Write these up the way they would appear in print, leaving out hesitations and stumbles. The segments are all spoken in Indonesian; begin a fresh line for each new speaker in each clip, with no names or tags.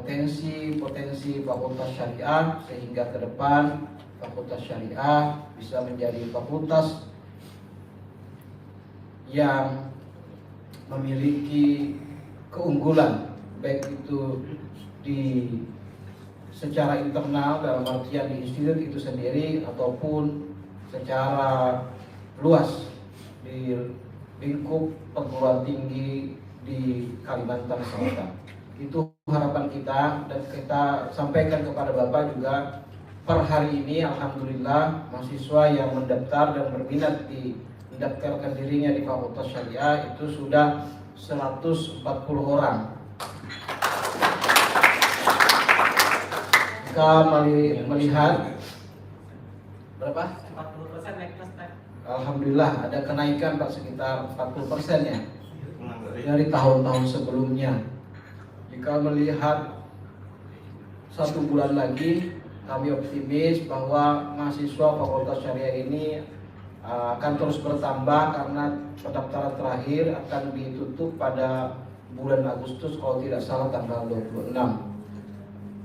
potensi Fakultas Syariah, sehingga ke depan Fakultas Syariah bisa menjadi fakultas yang memiliki keunggulan, baik itu secara internal dalam artian di institut itu sendiri ataupun secara luas di lingkup perguruan tinggi di Kalimantan Selatan. Itu harapan kita, dan kita sampaikan kepada Bapak juga. Per hari ini alhamdulillah mahasiswa yang mendaftar dan berminat mendaftarkan dirinya di Fakultas Syariah itu sudah 140 orang. Jika melihat berapa?
40% naik kelas.
Alhamdulillah ada kenaikan Pak, sekitar 40% ya dari tahun-tahun sebelumnya. Jika melihat 1 bulan lagi, kami optimis bahwa mahasiswa Fakultas Syariah ini akan terus bertambah, karena pendaftaran terakhir akan ditutup pada bulan Agustus kalau tidak salah tanggal 26.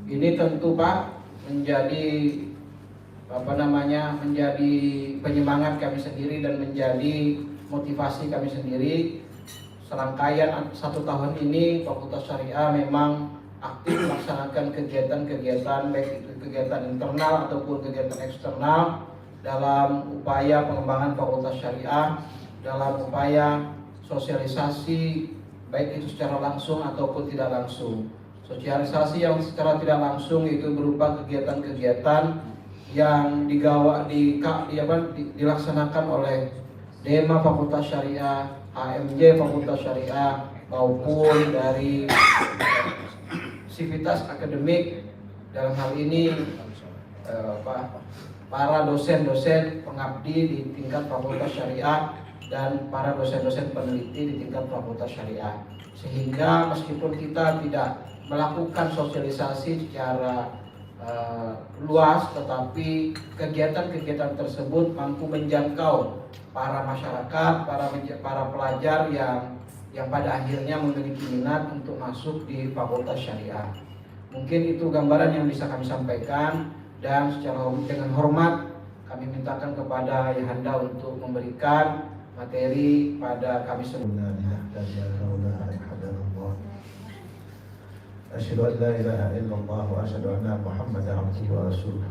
Ini tentu Pak menjadi menjadi penyemangat kami sendiri dan menjadi motivasi kami sendiri. Serangkaian 1 tahun ini Fakultas Syariah memang aktif melaksanakan kegiatan-kegiatan, baik itu kegiatan internal ataupun kegiatan eksternal, dalam upaya pengembangan Fakultas Syariah, dalam upaya sosialisasi baik itu secara langsung ataupun tidak langsung. Sosialisasi yang secara tidak langsung itu berupa kegiatan-kegiatan yang dilaksanakan oleh DEMA Fakultas Syariah, AMJ Fakultas Syariah, maupun dari sivitas akademik. Dalam hal ini para dosen-dosen pengabdi di tingkat Fakultas Syariah dan para dosen-dosen peneliti di tingkat Fakultas Syariah, sehingga meskipun kita tidak melakukan sosialisasi secara luas, tetapi kegiatan-kegiatan tersebut mampu menjangkau para masyarakat, para pelajar yang pada akhirnya memiliki minat untuk masuk di Fakultas Syariah. Mungkin itu gambaran yang bisa kami sampaikan, dan dengan hormat kami mintakan kepada Ayahanda untuk memberikan materi pada kami semua.
Asyhadu an la ilaha illallah wa asyhadu anna Muhammadan abduhu wa rasuluh.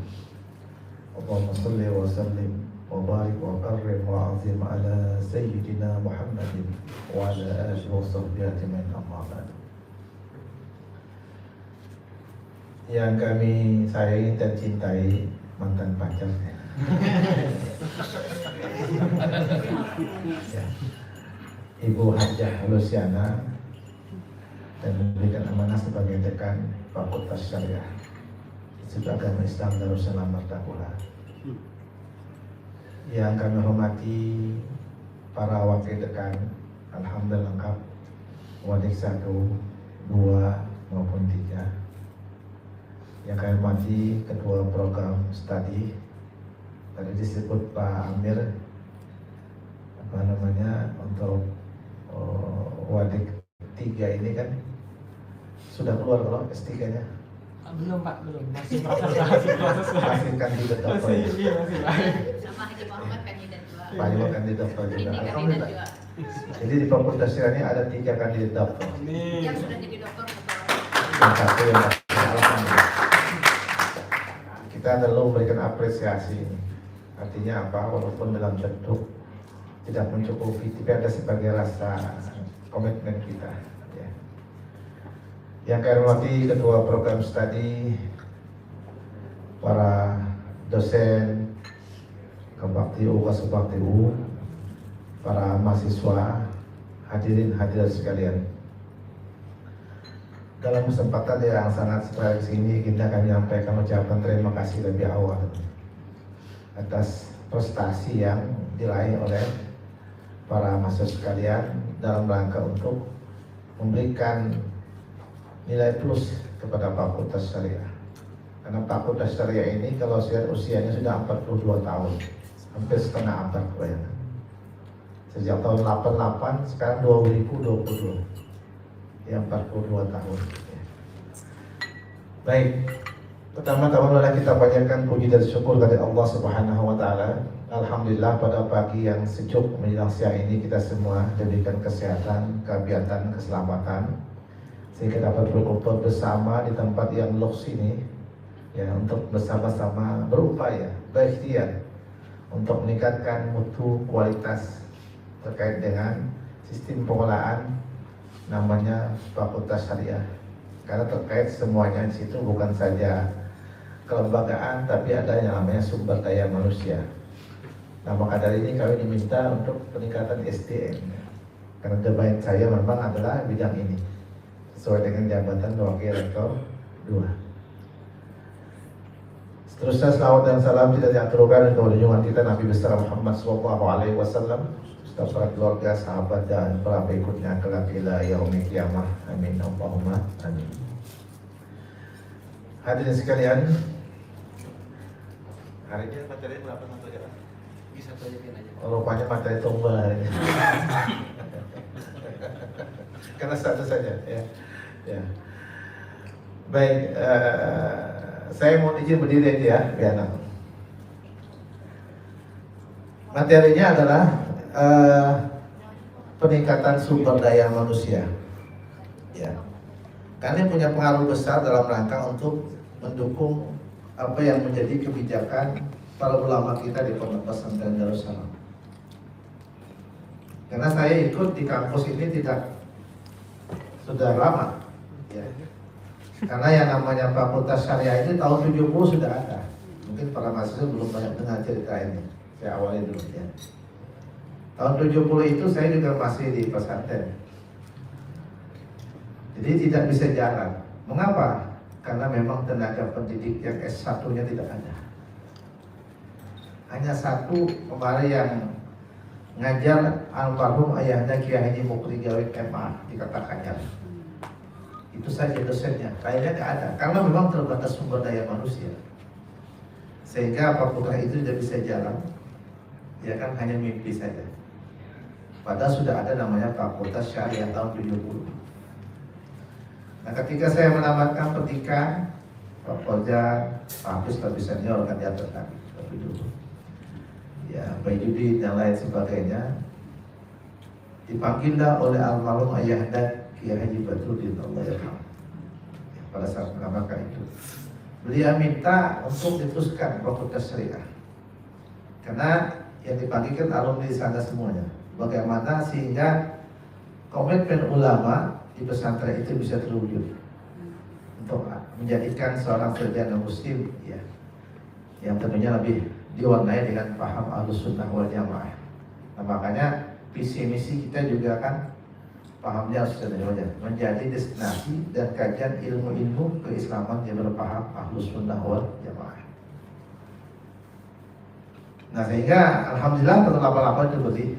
Allahumma shalli wa sallim wa barik wa karrim wa azim ala sayyidina Muhammadin wa ala alihi wa sahbihi ajma'in, amma ba'd. Yang kami sayangi dan cintai mantan pacar ya. Ibu Hajah Luciana, dan memberikan amanah sebagai dekan Fakultas Syariah Institut Agama Islam Darussalam Martapura. Yang kami hormati para wakil dekan, alhamdulillah lengkap, wadik 1, 2 maupun 3. Yang kami hormati ketua program studi, tadi disebut Pak Amir untuk wadik 3 ini kan sudah keluar kalau S3-nya?
Belum Pak, belum. Masih proses.
Masih kandidat dokter.
Masih
Sama Haji Muhammad kandidat 2.
Pak Ibu kandidat dokter juga.
Ini kandidat
Alhamdulillah.
2.
Jadi di Fakultas Syariah ini ada 3 kandidat dokter.
Yang sudah jadi dokter.
Yang satu yang alhamdulillah. Kita perlu memberikan apresiasi. Artinya apa? Walaupun dalam bentuk tidak mencukupi, tapi ada sebagai rasa komitmen kita. Ya. Yang kami hormati ketua program studi, para dosen Kebakti U, Kasubakti U, para mahasiswa, hadirin hadirat sekalian. Dalam kesempatan yang sangat spesial ini, kita akan menyampaikan ucapan terima kasih lebih awal atas prestasi yang diraih oleh para mahasiswa sekalian dalam rangka untuk memberikan nilai plus kepada Fakultas Syariah. Karena Fakultas Syariah ini kalau saya usianya sudah 42 tahun, hampir setengah abad bayangkan. Sejak tahun 88, sekarang 2022, yang 42 tahun. Baik, pertama-tama adalah kita panjatkan puji dan syukur kepada Allah Subhanahu wa taala. Alhamdulillah pada pagi yang sejuk menjelang siang ini kita semua diberikan kesehatan, kegiatan, keselamatan sehingga dapat berkumpul bersama di tempat yang luks ini ya untuk bersama-sama berupaya, berikhtiar untuk meningkatkan mutu kualitas terkait dengan sistem pengelolaan namanya Fakultas Syariah. Karena terkait semuanya di situ bukan saja kelembagaan, tapi ada yang namanya sumber daya manusia. Nah, maka dari ini kami diminta untuk peningkatan SDM. Karena domain saya memang adalah bidang ini, sesuai dengan jabatan Wakil Rektor 2. Seterusnya salawat dan salam tidak diaturkan untuk junjungan kita Nabi besar Muhammad SAW, serta para keluarga, sahabat dan para pengikutnya kelak ila yaumil qiyamah. Amin Allahumma amin. Hadirin sekalian, hari ini materi berapa satu aja?
Bisa tunjukin aja.
Oh, rupanya materi tumbal hari ini. Karena satu saja ya. Ya. Baik, saya mau izin berdiri aja ya, biar materinya adalah peningkatan sumber daya manusia. Ya. Karena punya pengaruh besar dalam rangka untuk mendukung apa yang menjadi kebijakan para ulama kita di Pondok Pesantren Darussalam. Karena saya ikut di kampus ini sudah lama, ya. Karena yang namanya Fakultas Syariah ini tahun 70 sudah ada. Mungkin para mahasiswa belum banyak dengar cerita ini. Saya awali dulu ya. Tahun 70 itu saya juga masih di pesantren. Jadi tidak bisa jalan. Mengapa? Karena memang tenaga pendidik yang S1-nya tidak ada. Hanya satu kemarin yang ngajar almarhum ayahnya Kiai Haji Mukri Gawit MA di Katakannya. Itu saja dosennya. Lainnya tidak ada. Karena memang terbatas sumber daya manusia. Sehingga fakultas itu tidak bisa jalan. Ya kan hanya mimpi saja. Padahal sudah ada namanya Fakultas Syariah tahun 70. Nah, ketika saya menamatkan petikan, Pak Fauzan, Pak Hafiz lebih senior kan diatur tadi, tapi dulu, ya Pak Yudi dan lain sebagainya, dipanggillah oleh almarhum ayahanda Kiai Haji Badruddin Allah yarham. Pada saat menamakan itu, beliau minta untuk diteruskan Fakultas Syariah, karena yang dipanggilkan alumni di sana semuanya. Bagaimana sehingga komitmen ulama di pesantren itu bisa terwujud untuk menjadikan seorang sarjana muslim ya, yang tentunya lebih diwarnai dengan paham Ahlus Sunnah wal Jamaah. Nah, makanya visi misi kita juga kan pahamnya harus menjadi destinasi dan kajian ilmu-ilmu keislaman yang berpaham Ahlus Sunnah wal Jamaah. Nah, sehingga alhamdulillah tahun 88 itu berdiri.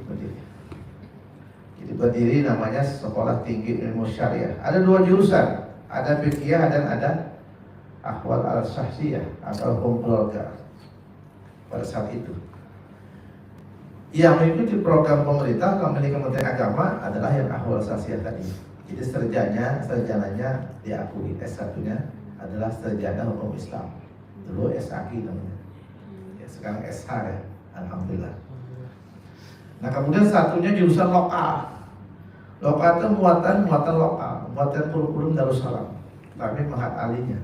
Berdiri namanya Sekolah Tinggi Ilmu Syariah. Ada dua jurusan, ada fikih dan ada ahwal al-syahsiyah atau hukum keluarga pada saat itu. Yang mengikuti program pemerintah kami Kementerian Agama adalah yang ahwal syahsiyah tadi. Jadi sarjananya diakui, S1-nya adalah sarjana hukum Islam. Dulu SAG namanya. Ya, sekarang SH ya, alhamdulillah. Nah, kemudian satunya jurusan lokal. Lokal itu muatan lokal, muatan kurikulum Darussalam. Kami mahat alinya,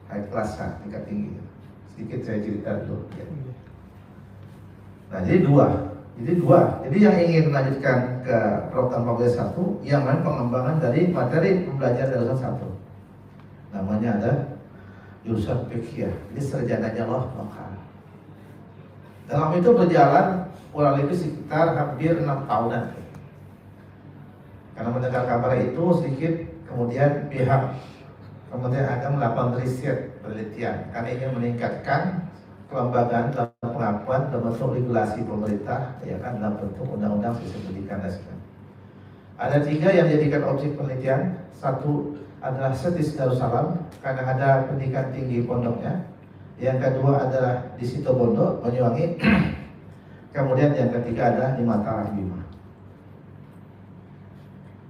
high class tingkat tinggi. Sedikit saya cerita dulu. Ya. Nah, jadi dua. Jadi yang ingin melanjutkan ke program Fakultas 1, yang lain pengembangan dari materi pembelajaran Darussalam 1. Namanya ada jurusan fikih. Jadi sarjananya lokal. Dalam itu berjalan kurang lebih sekitar hampir 6 tahunan. Karena mendengar kabar itu sedikit, kemudian pihak Kementerian Agama melakukan riset penelitian karena ingin meningkatkan kelembagaan dalam pengakuan dalam bentuk regulasi pemerintah, ya kan, dalam bentuk undang-undang sistem pendidikan nasional. Ada 3 yang dijadikan objek penelitian. Satu adalah Setis Darussalam karena ada pendidikan tinggi pondoknya. Yang kedua adalah di Situbondo, Banyuwangi. Kemudian yang ketiga adalah di Mataram Bima.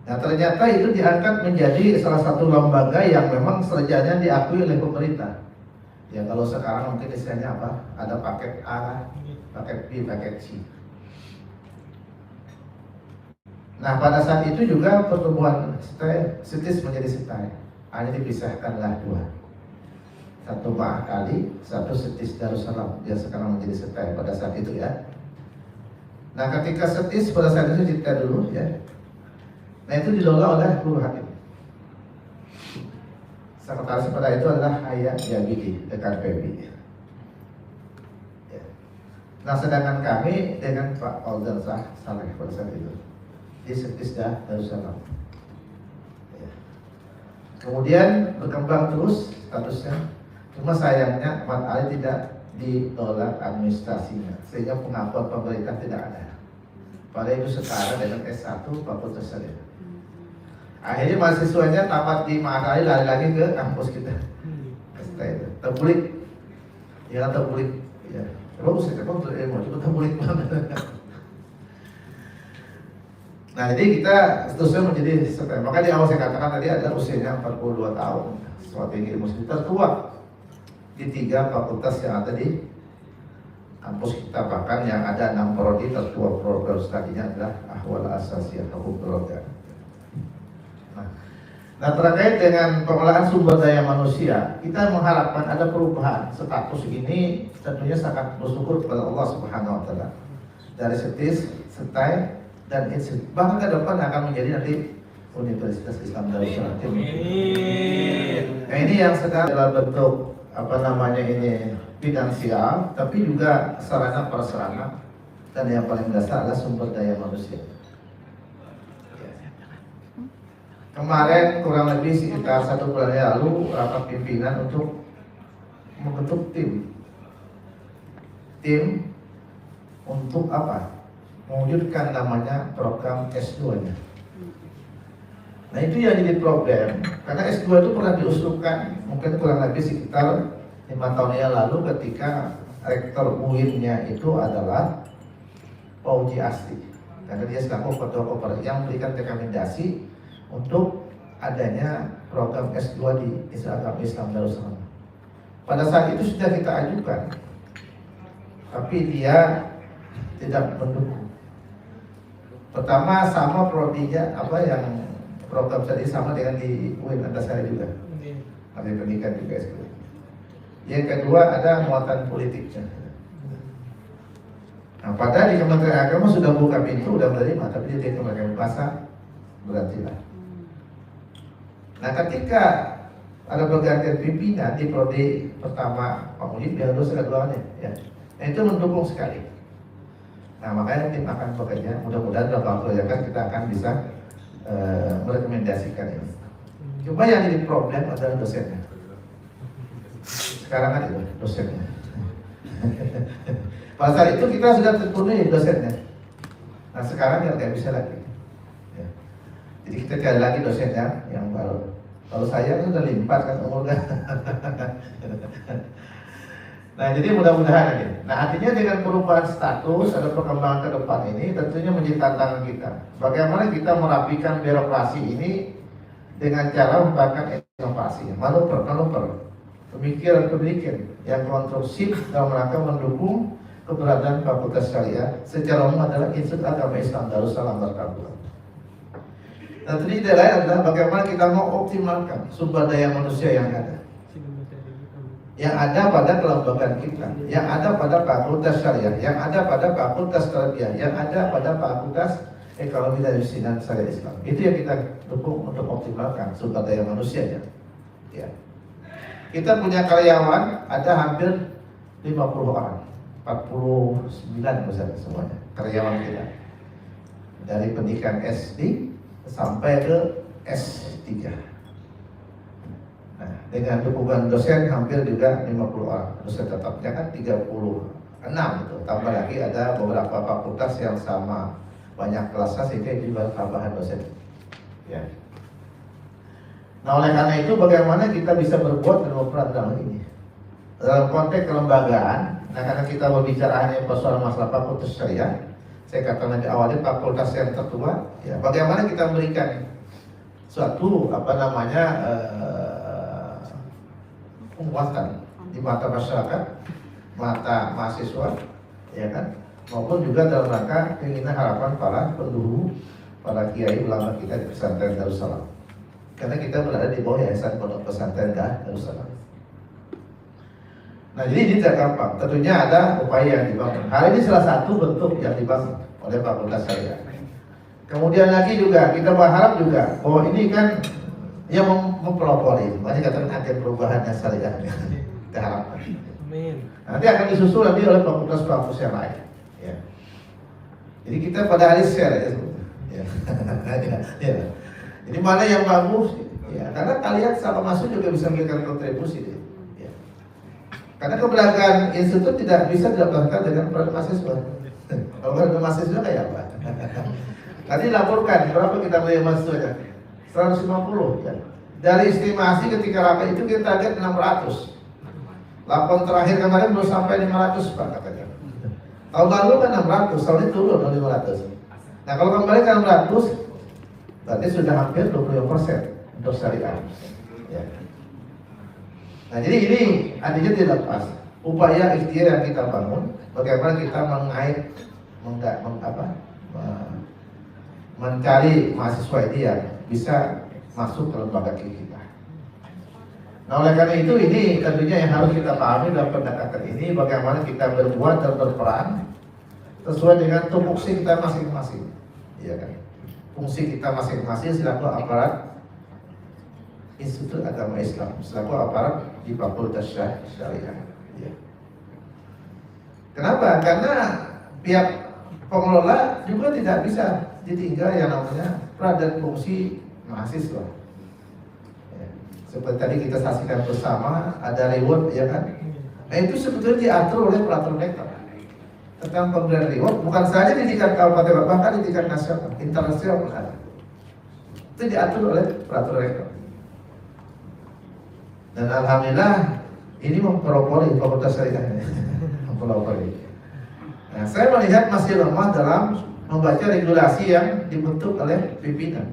Nah ternyata itu diangkat menjadi salah satu lembaga yang memang serjanya diakui oleh pemerintah. Ya kalau sekarang mungkin istilahnya apa? Ada paket A, paket B, paket C. Nah pada saat itu juga pertumbuhan sitis menjadi setai. Hanya dipisahkanlah dua. Satu Ma'had Ali, satu sitis Darussalam. Dia sekarang menjadi setai pada saat itu ya. Nah ketika sitis pada saat itu cerita dulu ya. Nah itu dikelola oleh Guru Hakim. Sekretaris pada itu adalah Hayat Yabidi dekat PB. Ya. Nah sedangkan kami dengan Pak Fauzan Saleh pada saat itu di Setis Darussalam. Ya. Kemudian berkembang terus statusnya. Cuma sayangnya Ahmad Ali tidak ditolak administrasinya sehingga pengakuan pemerintah tidak ada. Pada itu setara dengan S1 Fakultas Syariah. Akhirnya mahasiswanya tamat di Ma'had Ali lari lagi ke kampus kita. Terbulik. Ya terbulik. Ya. Bagus ya, bagus ilmu, coba terbulik banget. Nah jadi kita seterusnya menjadi setelah. Maka di awal saya katakan tadi ada usianya 42 tahun. Strategi ilmu tertua di 3 fakultas yang ada di kampus kita, bahkan yang ada 6 prodi tertua program studinya adalah Ahwal Asasiyah Hukum Keluarga. Nah terkait dengan pengelolaan sumber daya manusia, kita mengharapkan ada perubahan status ini. Tentunya sangat bersyukur kepada Allah Subhanahu Wa Taala dari setis, setai, dan institut. Bahkan ke depan akan menjadi nanti Universitas Islam Darussalam. Nah ini yang sedang dalam bentuk apa namanya ini finansial, tapi juga sarana prasarana, dan yang paling dasar adalah sumber daya manusia. Kemarin kurang lebih sekitar 1 bulan yang lalu rapat pimpinan untuk membentuk tim untuk apa? Mewujudkan namanya program S2-nya. Nah itu yang jadi problem karena S2 itu pernah diusulkan mungkin kurang lebih sekitar 5 tahun yang lalu ketika rektor UIN-nya itu adalah Pak Uji Asli, karena dia selaku ketua koperasi yang memberikan rekomendasi untuk adanya program S2 di Institut Islam Darussalam. Pada saat itu sudah kita ajukan, tapi dia tidak mendukung. Pertama sama prodinya apa yang program tadi sama dengan di UIN Antasari juga, ada pendidikan juga S2. Yang kedua ada muatan politiknya. Nah, padahal di Kementerian Agama sudah buka pintu, sudah menerima, tapi dia tidak melakukan bahasa berarti lah. Nah ketika ada pergantian pimpinan di prodi pertama Pak Mujib yang terus keduanya ya, nah itu mendukung sekali. Nah makanya tim akan bekerja, mudah-mudahan dalam waktu yang akan kita akan bisa merekomendasikan ini. Cuma yang jadi problem adalah dosennya. Sekarang kan itu dosennya. Pada saat itu kita sudah terpenuhi dosennya. Nah sekarang ya nggak bisa lagi. Jadi kita cari lagi dosennya yang baru. Kalau saya kan sudah limpah kan umurnya. Nah jadi mudah-mudahan ini. Nah artinya dengan perubahan status ada perkembangan ke depan ini tentunya menjadi tantangan kita. Bagaimana kita merapikan birokrasi ini dengan cara membangun inovasi, manuver, pemikiran yang konstruksif dalam rangka mendukung keberadaan Fakultas Syariah secara umum adalah Institut Agama Islam Darussalam Berkabung. Nah, tadi lain adalah bagaimana kita mau optimalkan sumber daya manusia yang ada pada kelembagaan kita, yang ada pada Fakultas Syariah, yang ada pada Fakultas Tarbiyah, yang ada pada Fakultas Ekonomi dan Yusinan Syariah Islam. Itu yang kita dukung untuk optimalkan sumber daya manusianya. Ya. Kita punya karyawan ada hampir 50 orang, 49 misalnya semuanya karyawan kita dari pendidikan SD sampai ke S3. Nah, dengan dukungan dosen hampir juga 50 orang. Dosen tetapnya kan 36 itu. Tambah lagi ada beberapa fakultas yang sama banyak kelasnya sehingga itu juga tambahan dosen. Ya. Nah, oleh karena itu bagaimana kita bisa berbuat dan berperan dalam ini? Dalam konteks kelembagaan, nah karena kita berbicara hanya persoalan masalah Fakultas Syariah, saya katakan di awalnya fakultas yang tertua, ya, bagaimana kita memberikan suatu penguatan di mata masyarakat, mata mahasiswa, ya kan, maupun juga dalam rangka keinginan harapan para pendahulu, para kiai ulama kita di pesantren Darussalam. Karena kita berada di bawah yayasan Pondok Pesantren Darussalam. Nah, jadi ini tidak gampang. Tentunya ada upaya yang dibangun. Hari ini salah satu bentuk yang dibangun oleh Fakultas Syariah. Kemudian lagi juga kita berharap juga bahwa ini kan yang mempelopori, makanya katakan agen perubahan yang syariah. Kita harapkan.
Amin.
Nanti akan disusul nanti oleh fakultas-fakultas yang lain. Ya. Jadi kita pada hari share ya. Ya. Jadi mana yang bagus? Ya. Karena kalian sama masuk juga bisa memberikan kontribusi. Ya. Karena keberadaan institut tidak bisa dilakukan dengan para mahasiswa. Kalau ada mahasiswa kayak apa? Tadi laporkan berapa kita beli mahasiswanya? 150 ya. Dari estimasi ketika rapat itu kita target 600. Lapor terakhir kemarin belum sampai 500 Pak katanya. Tahun lalu kan 600, tahun ini turun 500. Nah kalau kembali ke 600, berarti sudah hampir 20% untuk syariah. Ya. Nah jadi ini artinya tidak pas. Upaya ikhtiar yang kita bangun, bagaimana kita mencari mahasiswa ini yang bisa masuk ke lembaga kita. Nah oleh karena itu ini tentunya yang harus kita pahami dalam pendekatan ini, bagaimana kita berbuat dan berperan sesuai dengan tupoksi kita masing-masing, ya kan? Fungsi kita masing-masing selaku aparat Institut Agama Islam, selaku aparat di Fakultas Syariah. Ya. Kenapa? Karena pihak pengelola juga tidak bisa ditinggal yang namanya peran dan fungsi mahasiswa. Ya. Seperti tadi kita saksikan bersama ada reward, ya kan? Nah itu sebetulnya diatur oleh peraturan rektor tentang pemberian reward, bukan saja di tingkat kabupaten, bahkan di tingkat nasional, internasional pun ada. Itu diatur oleh peraturan rektor. Dan alhamdulillah ini mempelopori Fakultas Syariah. Mempelopori. Nah, saya melihat masih lemah dalam membaca regulasi yang dibentuk oleh pimpinan.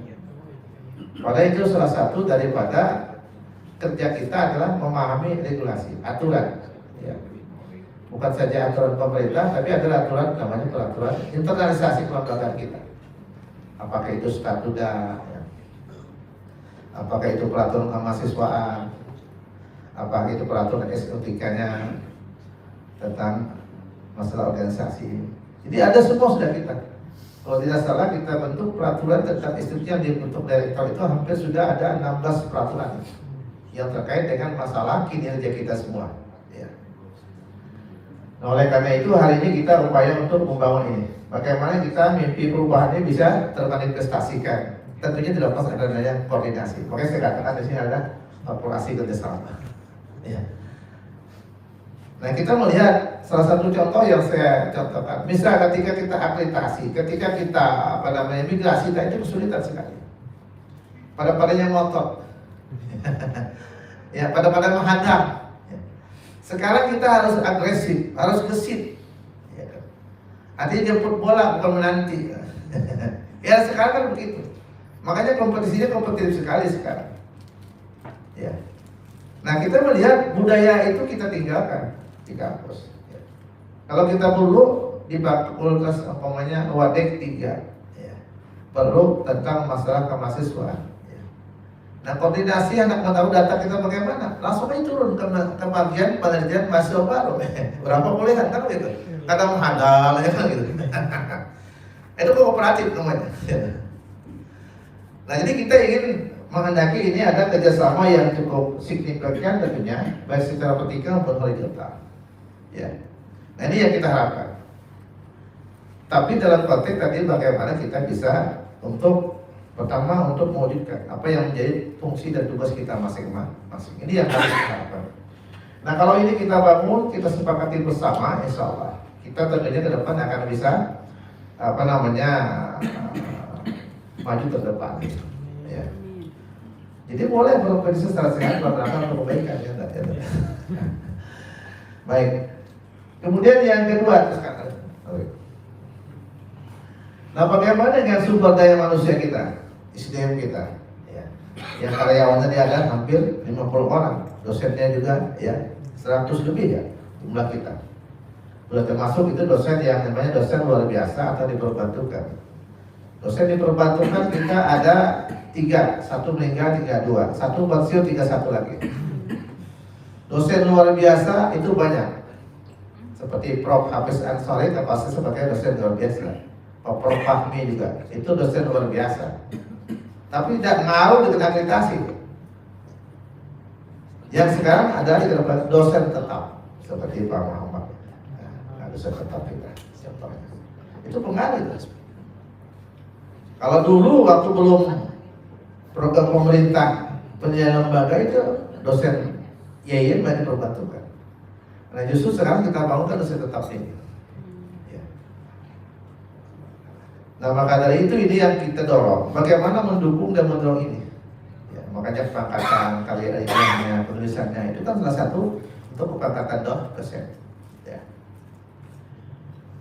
Padahal itu salah satu daripada kerja kita adalah memahami regulasi, aturan. Ya. Bukan saja aturan pemerintah, tapi adalah aturan namanya peraturan internalisasi kelembagaan kita. Apakah itu statuta, ya. Apakah itu peraturan kemahasiswaan, apakah itu peraturan SOTK-nya tentang masalah organisasi. Jadi ada semua sudah kita. Kalau tidak salah kita bentuk peraturan tentang institut yang dibentuk direktur itu hampir sudah ada 16 peraturan yang terkait dengan masalah kinerja kita semua. Ya. Nah, oleh karena itu hari ini kita upaya untuk membangun ini. Bagaimana kita mimpi perubahan ini bisa termanifestasikan. Tentunya tidak lepas adanya koordinasi. Makanya saya katakan di sini ada korporasi kerjasama. Ya. Nah kita melihat salah satu contoh yang saya contohkan, misal ketika kita akreditasi, ketika kita migrasi, nah itu kesulitan sekali. Pada-padanya ngotot, ya pada-pada menghadap. Sekarang kita harus agresif, harus gesit. Ya. Artinya jemput bola bukan menanti. Ya sekarang kan begitu. Makanya kompetisinya kompetitif sekali sekarang. Ya. Nah kita melihat budaya itu kita tinggalkan di kampus. Ya. Kalau kita perlu di fakultas umpamanya Wadek 3, ya. Perlu tentang masalah kemahasiswaan. Ya. Nah koordinasi anak tahu data kita bagaimana, langsung aja turun ke bagian penelitian mahasiswa baru. Berapa bolehan kan gitu? Kata menghadal ya kan gitu. Itu kooperatif namanya. Ya. Nah jadi kita ingin menghendaki ini ada kerjasama yang cukup signifikan tentunya, baik secara vertikal maupun horizontal. Ya. Nah ini yang kita harapkan. Tapi dalam konteks tadi bagaimana kita bisa untuk pertama untuk mewujudkan apa yang menjadi fungsi dan tugas kita masing-masing. Ini yang harus kita harapkan. Nah kalau ini kita bangun, kita sepakati bersama, insya Allah kita tentunya ke depan akan bisa maju ke depan. Ya. Jadi boleh berkompetisi secara sehat dalam untuk kebaikan ya. Baik. Kemudian yang kedua sekarang. Nah, bagaimana dengan sumber daya manusia kita, SDM kita? Ya. Yang karyawannya dia ada hampir 50 orang, dosennya juga ya 100 lebih ya jumlah kita. Sudah termasuk itu dosen yang namanya dosen luar biasa atau diperbantukan. Dosen diperbantukan kita ada 3, 1 meninggal, 3 2, 1 pensiun, 3 1 lagi. Dosen luar biasa itu banyak. Seperti Prof. Hafiz Ansori pasti sebagai dosen luar biasa. Prof. Fahmi juga, itu dosen luar biasa. Tapi tidak ngaruh dengan akreditasi. Yang sekarang ada di dosen tetap seperti Pak Muhammad. Nah, dosen tetap kita. Siapa? Itu pengaruh itu. Kalau dulu waktu belum program pemerintah pendidikan lembaga itu dosen YIN banyak diperbantukan. Nah justru sekarang kita bangunkan dosen tetap ini. Ya. Nah maka dari itu ini yang kita dorong. Bagaimana mendukung dan mendorong ini. Ya, makanya pengangkatan karya ilmiahnya, penulisannya itu kan salah satu untuk pengangkatan dosen. Ya.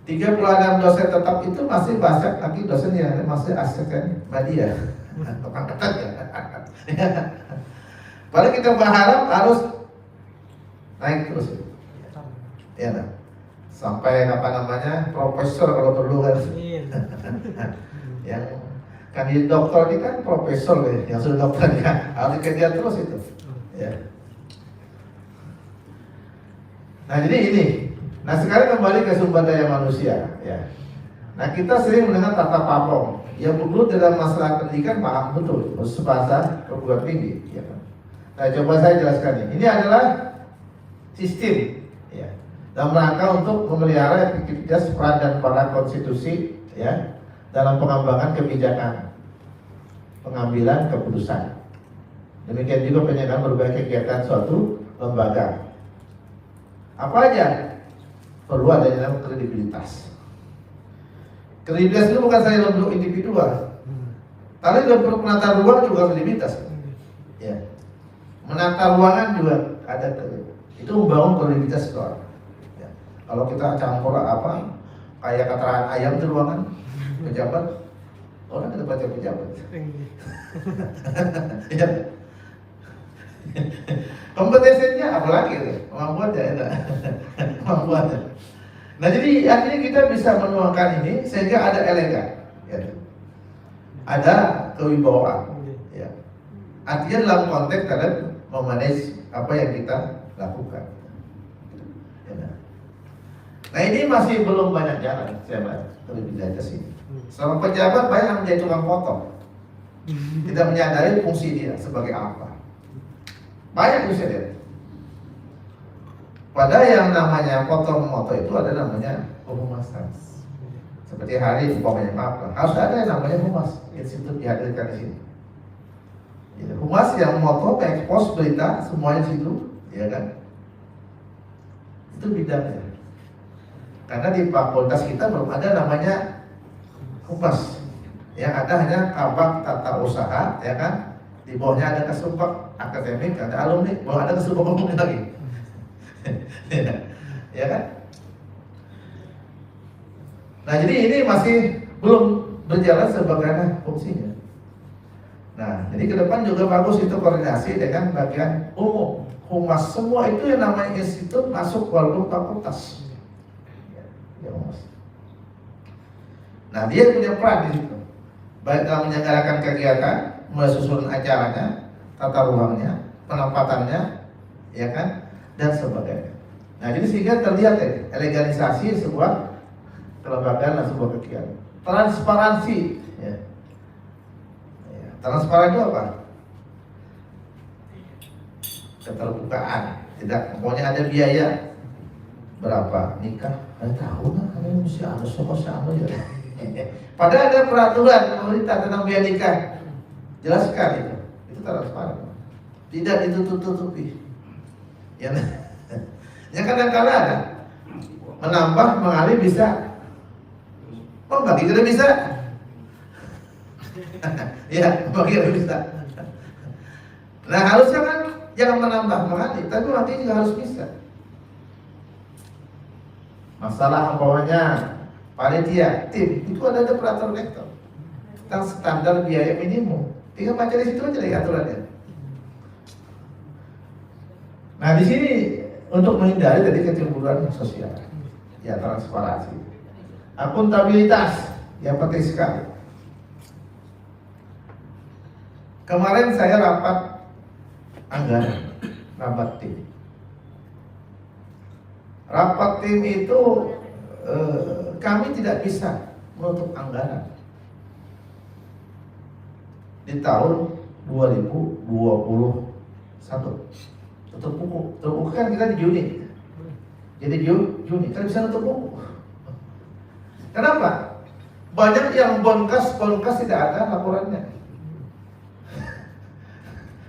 36 dosen tetap itu masih banyak lagi dosen yang masih asisten media. Pengangkatan ya. Padahal kita berharap harus naik terus. Ya, nah. Sampai apa namanya profesor kalau perlu kan. Yang kandidat doktor ini kan profesor ya, yang sudah dokter ya, harus kerja terus itu. Ya. Nah jadi ini. Nah sekarang kembali ke sumber daya manusia. Ya. Nah kita sering mendengar kata papong. Yang perlu dalam masalah pendidikan paham betul, khusus bahasa perguruan tinggi. Ya. Nah coba saya jelaskan ini. Ini adalah sistem. Ya. Dalam rangka untuk memelihara efektivitas peran dan para konstitusi ya dalam pengembangan kebijakan, pengambilan keputusan. Demikian juga penyelenggaraan berbagai kegiatan suatu lembaga. Apa aja? Perlu adanya kredibilitas. Kredibilitas itu bukan saja dalam bentuk individual, tapi dalam penata ruang juga kredibilitas. Ya. Menata ruangan juga ada itu membangun kredibilitas seseorang. Ya. Kalau kita campur apa kayak keterangan ayam di ruangan pejabat, orang kita baca pejabat. Ya. Kompetensinya apalagi itu, kemampuannya ya, kemampuannya. Nah jadi akhirnya kita bisa menuangkan ini sehingga ada elegan, ya. Ada kewibawaan. Ya. Artinya dalam konteks dalam memanage apa yang kita lakukan. Ya. Nah ini masih belum banyak jalan, saya lihat lebih dari sini. Selama pejabat banyak yang menjadi tukang potong, tidak menyadari fungsi dia sebagai apa. Banyak bisa dia. Padahal yang namanya potong moto itu ada namanya pehumasan. Seperti hari umpamanya maaf, harus ada yang namanya humas, institut dihadirkan di sini. Ya, humas yang moto ekspos berita semuanya di situ, ya kan? Itu bidangnya. Karena di fakultas kita belum ada namanya humas. Yang ada hanya kabak tata usaha, ya kan? Di bawahnya ada kesubag akademik, ada alumni, belum ada kesubag umum lagi. Ya kan? Nah jadi ini masih belum berjalan sebagaimana fungsinya. Nah jadi ke depan juga bagus itu koordinasi dengan bagian umum, humas, semua itu yang namanya institut masuk walaupun fakultas. Ya, humas. Nah dia punya peran di situ, baik dalam menyelenggarakan kegiatan, menyusun acaranya, tata ruangnya, penempatannya, ya kan, dan sebagainya. Nah jadi sehingga terlihat eleganisasi sebuah kelembagaan dan sebuah kegiatan. Transparansi, ya. Ya, transparan itu apa? Keterbukaan, tidak pokoknya ada biaya berapa nikah, tahu lah, kamu mesti anu sama ya. Padahal ada peraturan pemerintah tentang biaya nikah, jelaskan itu transparan, tidak ditutup-tutupi. Ya, yang kadang-kadang ada menambah, mengalih bisa, bagi tidak bisa. Ya, bagi tidak bisa. Nah harusnya kan jangan menambah, mengalih, tapi nanti juga harus bisa. Masalah umpamanya panitia, tim, itu ada peraturan rektor tentang standar biaya minimum. Tinggal baca di situ aja deh aturannya. Nah di sini untuk menghindari tadi kecemburuan sosial, ya transparansi, akuntabilitas yang penting sekali. Kemarin saya rapat anggaran, rapat tim. Rapat tim itu kami tidak bisa menutup anggaran di tahun 2021. Tutup buku, kan kita di Juni. Jadi Juni kita bisa tutup buku. Kenapa? Banyak yang bonkas tidak ada laporannya.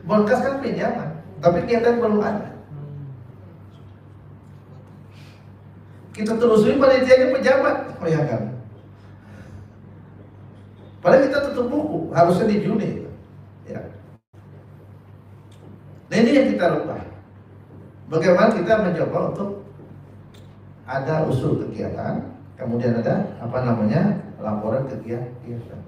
Bonkas kan pinjaman, tapi kegiatan belum ada. Kita telusuri panitianya pejabat, oh ya kan? Padahal kita tutup buku, harusnya di Juni. Ya. Nah ini yang kita rubah. Bagaimana kita mencoba untuk ada usul kegiatan, kemudian ada laporan kegiatan.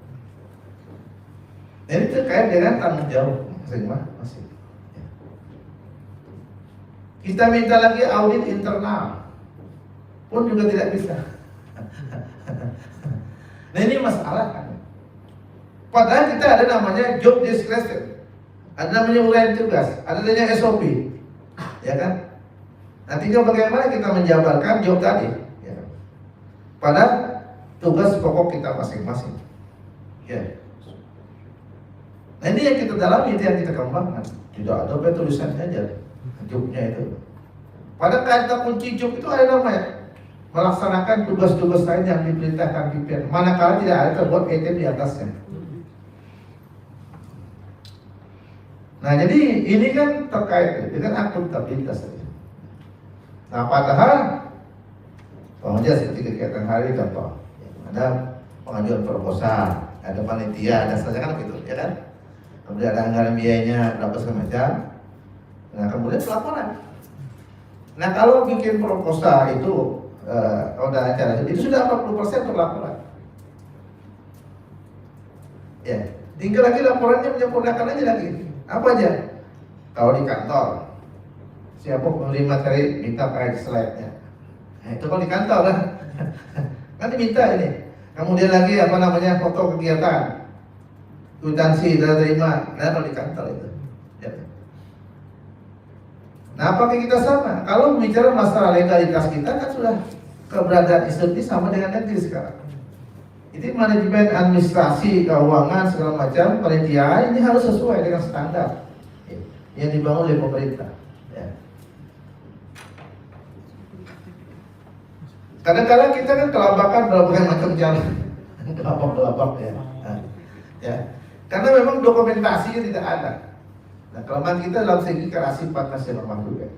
Nah, ini terkait dengan tanggung jawab masing-masing. Kita minta lagi audit internal, pun juga tidak bisa. Nah ini masalah kan. Padahal kita ada namanya job description, ada namanya uraian tugas, ada namanya SOP, ya kan? Nah tinggal bagaimana kita menjabarkan job tadi, ya. Pada tugas pokok kita masing-masing. Ya. Nah ini yang kita dalami, itu yang kita kembangkan. Tidak ada tulisannya aja, jobnya itu. Pada kata kunci job itu ada namanya melaksanakan tugas-tugas lain yang diperintahkan pimpinan, manakala tidak ada terbuat item di atasnya. Nah jadi ini kan terkait dengan akuntabilitas. Nah padahal pengajian seperti kegiatan hari contoh, ada pengajuan proposal, ada panitia, ada saja kan begitu, ya kan? Kemudian ada anggaran biayanya berapa segala macam. Nah kemudian pelaporan. Nah kalau bikin proposal itu kalau ada acara itu sudah 40% untuk laporan. Ya, tinggal lagi laporannya menyempurnakan aja lagi. Apa aja? Kalau di kantor, siapa penerima materi minta pakai slide-nya. Nah, itu kalau di kantor kan, kan diminta ini. Kemudian lagi foto kegiatan, kwitansi terima. Nah kalau di kantor itu. Ya. Nah apakah kita sama? Kalau bicara masalah legalitas kita kan sudah keberadaan institusi sama dengan negeri sekarang. Itu manajemen administrasi, keuangan, segala macam, panitia ini harus sesuai dengan standar yang dibangun oleh pemerintah. Ya. Kadang-kadang kita kan kelabakan berbagai macam jalan, kelabak ya. Ya. Karena memang dokumentasinya tidak ada. Nah, kelemahan kita dalam segi kearifan nasional juga.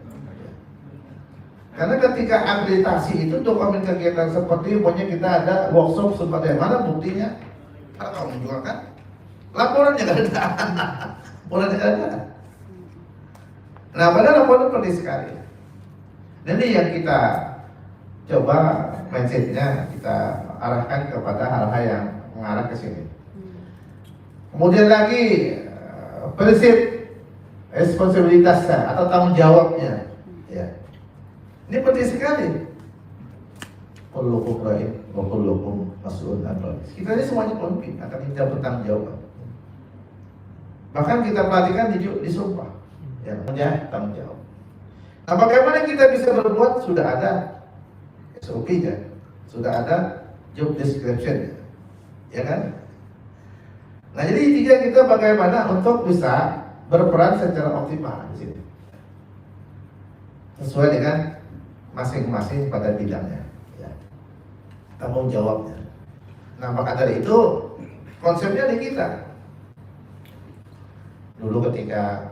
Karena ketika akreditasi itu dokumen kegiatan seperti pokoknya kita ada workshop seperti mana buktinya? Kalau kamu menjual kan, laporannya nggak ada, laporannya nggak ada. Nah, padahal laporan penting sekali. Dan ini yang kita coba mindsetnya kita arahkan kepada hal-hal yang mengarah ke sini. Kemudian lagi prinsip responsibilitasnya atau tanggung jawabnya, ya. Ini penting sekali. Kullukum ra'in wa kullukum mas'ulun an ra'iyatihi. Kita ini semuanya pemimpin akan kita bertanggung jawab. Bahkan kita perhatikan di sumpah, ya, punya tanggung jawab. Nah, bagaimana kita bisa berbuat? Sudah ada SOP-nya, sudah ada job description, ya kan? Nah, jadi intinya kita bagaimana untuk bisa berperan secara optimal di sini, sesuai dengan masing-masing pada bidangnya, ya. Tanggung jawabnya. Nah maka dari itu konsepnya di kita. Dulu ketika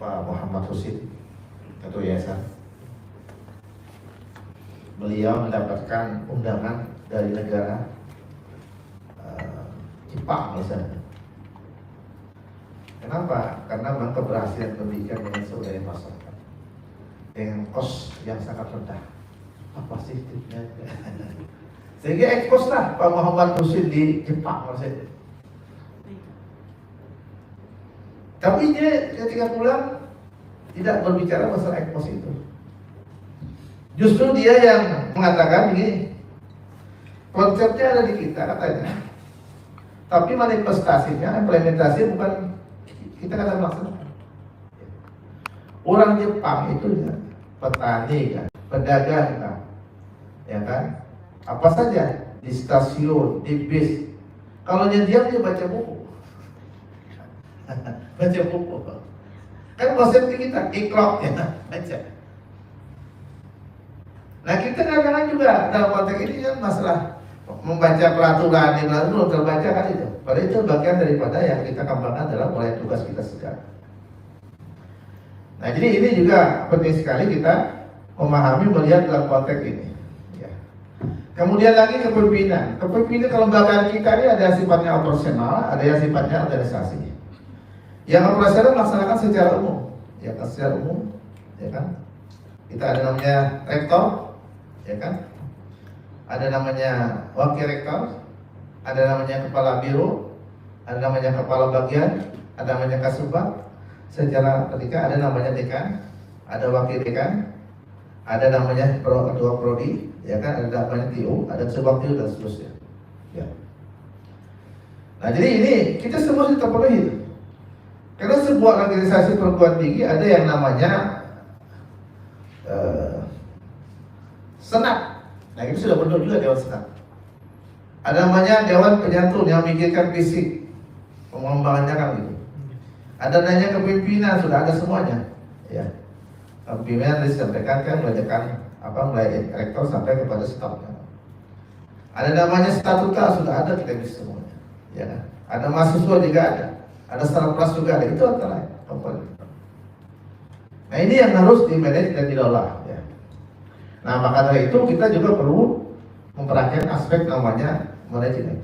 Pak Muhammad Husin Ketua Yayasan, beliau mendapatkan undangan dari negara Jepang misalnya. Kenapa? Karena memang keberhasilan pendidikan dengan swadaya masyarakat dengan kos yang sangat rendah. Apa sih tipnya? Sehingga ekspos lah Pak Muhammad Husin di Jepang maksudnya. Tapi dia ketika pulang tidak berbicara masalah ekspos itu. Justru dia yang mengatakan begini, konsepnya ada di kita katanya, tapi manifestasinya, implementasi bukan kita kata melaksanakan. Orang Jepang itu ya, petani kan, pedagang kan, ya kan, apa saja di stasiun, di bis. Kalau dia diam dia baca buku, baca buku. Kan konsep kita iklok ya, baca. Nah kita kadang-kadang juga dalam konteks ini kan masalah membaca peraturan yang lalu terbaca kan itu. Padahal itu bagian daripada yang kita kembangkan dalam mulai tugas kita sekarang. Nah jadi ini juga penting sekali kita memahami melihat dalam konteks ini. Ya. Kemudian lagi kepemimpinan. Kepemimpinan kelembagaan kita ini ada sifatnya operasional, ada yang sifatnya organisasi. Yang operasional melaksanakan secara umum, ya kan, secara umum, ya kan. Kita ada namanya rektor, ya kan. Ada namanya wakil rektor, ada namanya kepala biro, ada namanya kepala bagian, ada namanya kasubag. Secara ketika ada namanya dekan, ada wakil dekan, ada namanya ketua prodi, ya kan, ada namanya TU, ada subag TU dan seterusnya. Ya. Nah jadi ini kita semua kita penuhi. Karena sebuah organisasi perguruan tinggi ada yang namanya senat. Nah itu sudah benar juga dewan senat. Ada namanya dewan penyantun yang memikirkan fisik, pengembangannya kan gitu. Ada namanya kepemimpinan, sudah ada semuanya. Ya, kepemimpinan disampaikan kan mulai rektor sampai kepada stafnya. Ada namanya statuta, sudah ada kita bisa semuanya. Ya, ada mahasiswa juga ada sarpras juga ada, itu antara komponen. Nah ini yang harus di-manage dan diolah. Ya. Nah maka dari itu kita juga perlu memperhatikan aspek namanya manajemen.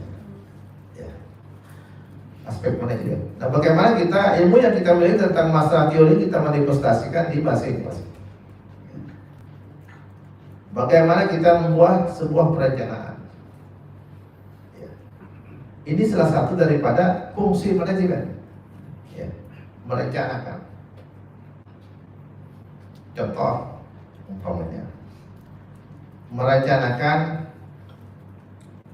Ya. Aspek manajemen. Nah bagaimana kita ilmu yang kita miliki tentang masalah teori kita manifestasikan di masing-masing. Bagaimana kita membuat sebuah perencanaan. Ya. Ini salah satu daripada fungsi manajemen. Ya. Merencanakan. Contoh umpamanya merencanakan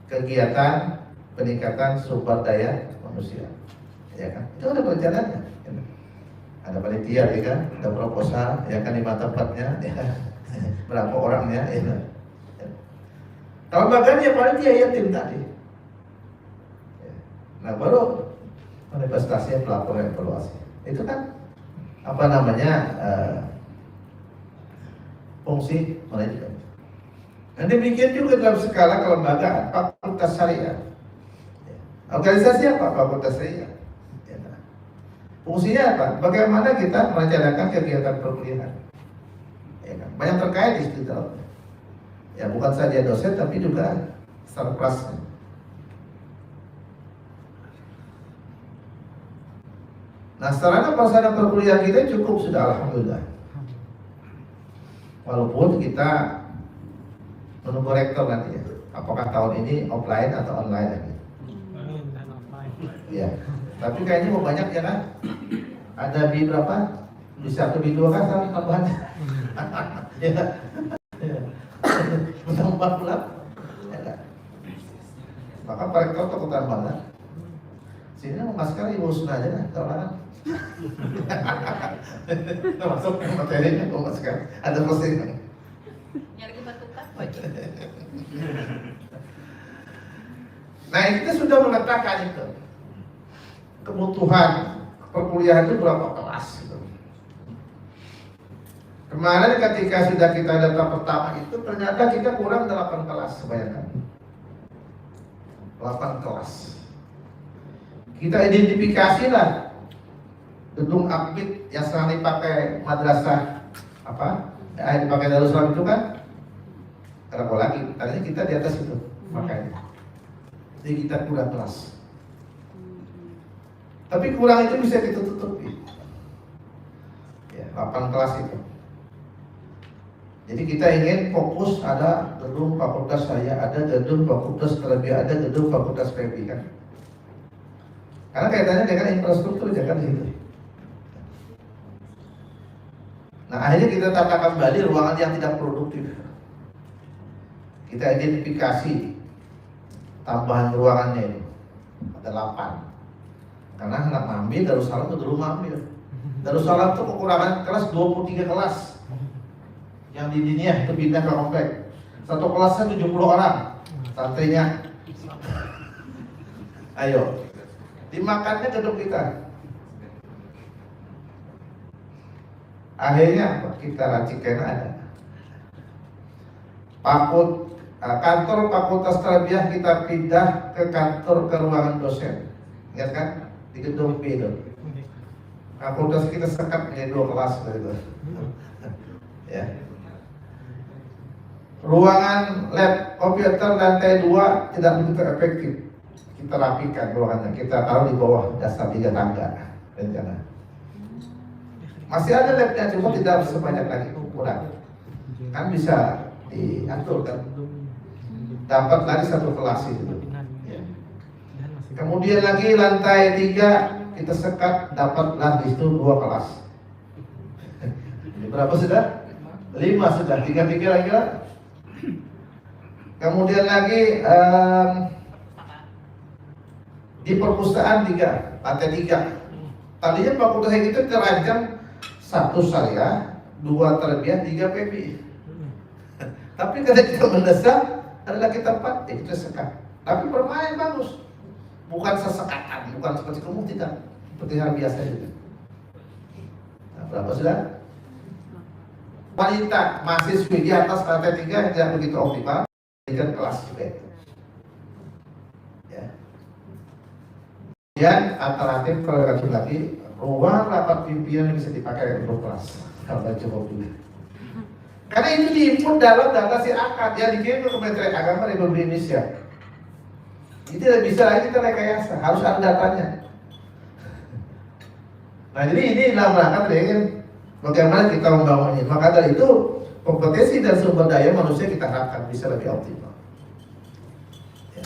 kegiatan peningkatan sumber daya manusia, ya kan? Itu ada perencanaannya, ya. Ada panitia, ya kan? Ada proposal, ya kan, di mana tempatnya, ya kan? Berapa orangnya, ya kan? Ya. Kalau bagiannya panitia ya tim tadi, ya. Nah baru manifestasi pelaporan evaluasi. Itu kan apa namanya fungsi manajemen. Dan demikian juga dalam skala kelembagaan, fakultas syariah. Organisasi apa? Fakultas syariah. Fungsinya apa? Bagaimana kita merencanakan kegiatan perkuliahan. Ya, banyak terkait di situ. Ya bukan saja dosen tapi juga sarpras. Nah sarana prasarana perkuliahan kita cukup sudah, alhamdulillah. Walaupun kita menunggu rektor nanti ya, apakah tahun ini offline atau online lagi? Ya, tapi kayaknya mau banyak ya kan? Ada di berapa? Di 1 di 2 kan sama tambahan. Ya. Menambah pula. Ya. Maka Pak Rektor takut tambahan. Sini mau masker ibu sunah aja kan, tawaran. Masuk materinya mau masker. Ada posting.
Nyari kebatukan.
Nah kita sudah mengatakan itu kebutuhan perkuliahan itu berapa kelas gitu. Kemarin ketika sudah kita data pertama itu ternyata kita kurang 8 kelas, bayangkan 8 kelas. Kita identifikasi lah gedung akbid yang sering dipakai madrasah apa dipakai Darussalam itu kan berapa lagi? Tadinya kita di atas itu makanya. Jadi kita kurang kelas. Tapi kurang itu bisa kita tutupi. Ya, 8 kelas itu. Jadi kita ingin fokus ada gedung fakultas saya, ada gedung fakultas terlebih, ada gedung fakultas PB kan. Karena kaitannya dengan infrastruktur jangan di situ. Nah akhirnya kita tata kembali ruangan yang tidak produktif. Kita identifikasi tambahan ruangannya itu ada 8. Karena anak Mambil Darussalam itu dulu Mambil. Darussalam itu kekurangan kelas 23 kelas. Yang di Diniah itu pindah ke komplek. Satu kelasnya 70 orang. Santrinya. Ayo. Dimakannya gedung kita. Akhirnya kita racikan ada. Kantor Fakultas Tarbiyah kita pindah ke ruangan dosen. Ingat kan? Di gedung B itu. Fakultas kita sekat menjadi 2 kelas gitu. Ya. Ruangan lab komputer lantai 2 tidak begitu efektif. Kita rapikan ruangannya. Kita taruh di bawah dasar 3 tangga rencana. Masih ada labnya, cuma tidak sebanyak lagi, kurang. Kan bisa diatur kan. Dapat lagi 1 kelas itu. Ya. Kemudian lagi lantai 3 kita sekat, dapatlah di situ 2 kelas. Ini berapa sudah? 5 sudah, 3 lagi lah. Kemudian lagi di perpustakaan 3, lantai 3. Tadinya fakultas itu terancam 1 syariah, 2 tarbiyah, 3 PPI. Tapi ketika kita mendesak adalah kita 4, ya kita sekat. Tapi permainan bagus, bukan sesekatan, bukan seperti kamu tidak, seperti hal biasa juga. Nah, berapa sudah? Wanita mahasiswi di atas lantai 3 tidak begitu optimal, dengan kelas juga itu. Ya. Dan alternatif kalau lagi ruang rapat pimpinan bisa dipakai untuk kelas. Kalau coba dulu. Karena itu diinput dalam data si akad yang dikirim ke Kementerian Agama Republik Indonesia. Ini tidak bisa lagi kita rekayasa, harus ada datanya. Nah jadi ini dalam rangka dengan bagaimana kita membangunnya. Maka dari itu kompetensi dan sumber daya manusia kita harapkan bisa lebih optimal. Ya.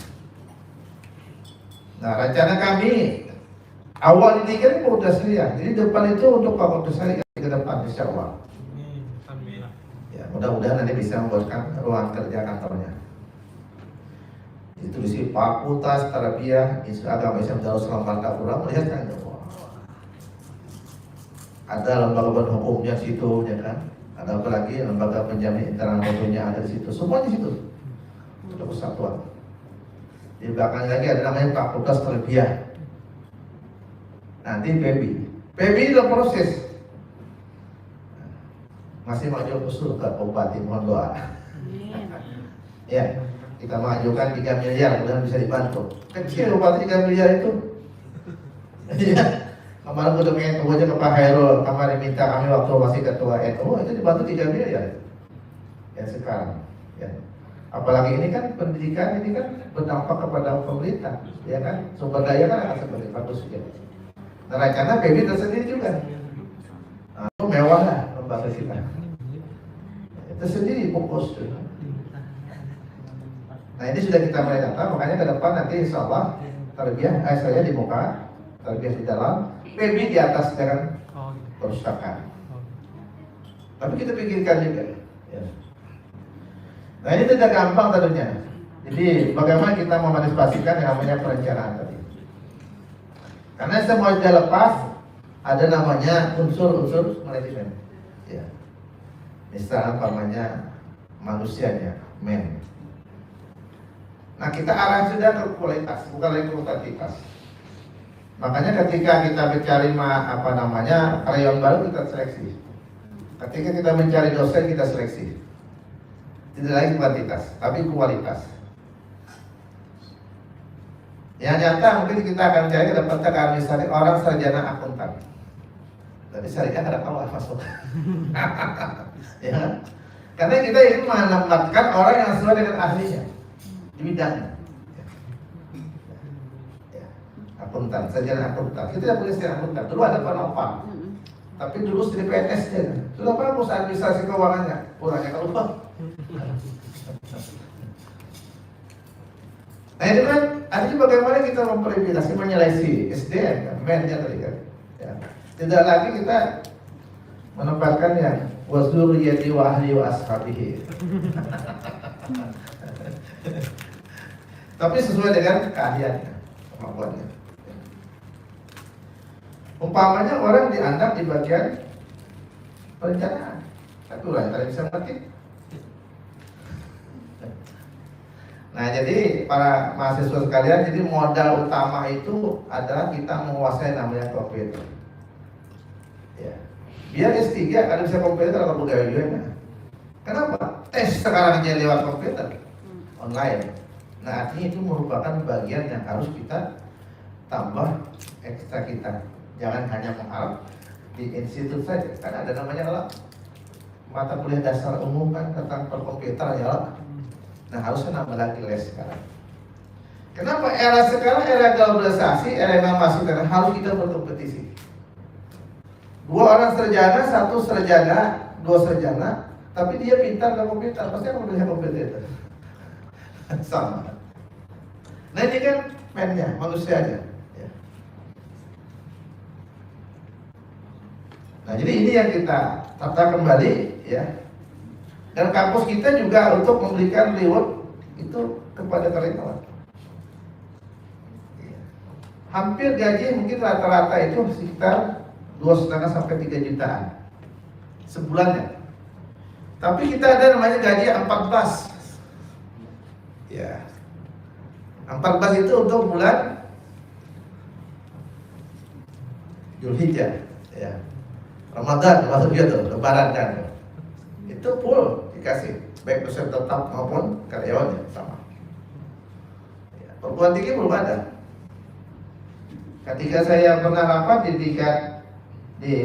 Nah rencana kami awal ini kan fakultas syariah, jadi depan itu untuk fakultas syariah ke depan insya Allah. Ya, mudah-mudahan nanti bisa membuatkan ruang kerja kantornya. Itu di Fakultas Tarbiyah Agama Islam Darussalam Martapura melihat kan, ada lembaga hukumnya situ, ya kan? Ada apa lagi lembaga penjamin internal hukumnya ada di situ, semua di situ. Untuk persatuan. Di belakang lagi ada namanya Fakultas Tarbiyah. Nanti PB dalam proses. Masih maju usul ke Bupati, mohon doa. Ya, kita mengajukan 3 miliar, mudah bisa dibantu. Kecil Bupati 3 miliar itu. Ya, kemarin udah NU aja ke Pak Hairul, kemarin minta kami waktu masih ketua NU itu dibantu 3 miliar. Ya sekarang, ya. Apalagi ini kan pendidikan ini kan berdampak kepada pemerintah, ya kan? Sumber daya kan akan seperti bagus ya. Nah, rencana PB tersendiri juga. Nah, itu mewah lah lembaga kita. Itu sendiri fokus. Nah ini sudah kita mulai data, makanya ke depan nanti insya Allah tarbiyah saya di muka, tarbiyah di dalam, PB di atas dengan perpustakaan. Tapi kita pikirkan juga. Ya. Nah ini tidak gampang tentunya. Jadi bagaimana kita memanipulasikan yang namanya perencanaan tadi. Karena semua sudah lepas, ada namanya unsur-unsur manajemen. Ya. Misalnya umpamanya manusianya, men. Nah kita arah sudah ke kualitas, bukan lagi kuantitas. Makanya ketika kita mencari karyawan baru kita seleksi. Ketika kita mencari dosen kita seleksi. Tidak lagi kuantitas, tapi kualitas. Yang nyata mungkin kita akan cari ke depan kami misalnya orang sarjana akuntan. Tapi syariah ada tahu masuk. Ya. Karena kita ingin menempatkan orang yang sesuai dengan ahlinya di bidangnya. Ya. Akuntan, sarjana akuntan. Kita tidak boleh sarjana akuntan. Dulu ada penopang. Tapi dulu jadi PNS dia. Sudah bagus administrasi keuangannya. Kurangnya kalau lupa. Nah itu kan artinya bagaimana kita memperbedasi menyeleksi SDM kan, mennya tadi kan. Ya. Tidak lagi kita menempatkannya wazuriyati wa ahli wa ashabihi. Tapi sesuai dengan keahliannya, kemampuannya. Umpamanya orang diangkat di bagian perencanaan, tapi orang tidak bisa mengerti. Nah, jadi para mahasiswa sekalian, jadi modal utama itu adalah kita menguasai namanya komputer. Ya. Biar S3 kalau bisa komputer atau pegawai juga. Kenapa? Tes sekarang aja lewat komputer online. Nah, artinya itu merupakan bagian yang harus kita tambah ekstra kita. Jangan hanya mengharap di institut saja. Karena ada namanya mata kuliah dasar umum kan tentang perkomputer ya. Nah, harusnya nambah lagi les sekarang. Kenapa era sekarang era globalisasi, era inovasi, karena harus kita berkompetisi. 2 orang sarjana, 1 sarjana, 2 sarjana, tapi dia pintar dalam komputer, pasti akan bisa komputer. Sama. Nah, ini kan mainnya, manusianya. Ya. Nah, jadi ini yang kita tata kembali, ya. Dan kampus kita juga untuk memberikan reward itu kepada karyawan. Hampir gaji mungkin rata-rata itu sekitar 2,5 sampai 3 jutaan sebulannya. Tapi kita ada namanya gaji 14. Ya. 14 itu untuk bulan Zulhijjah, ya. Ramadan maksudnya tuh, lebaran kan. Itu full dikasih, baik dosen tetap maupun karyawannya sama. Ya, perguruan tinggi belum ada. Ketika saya pernah rapat di tingkat di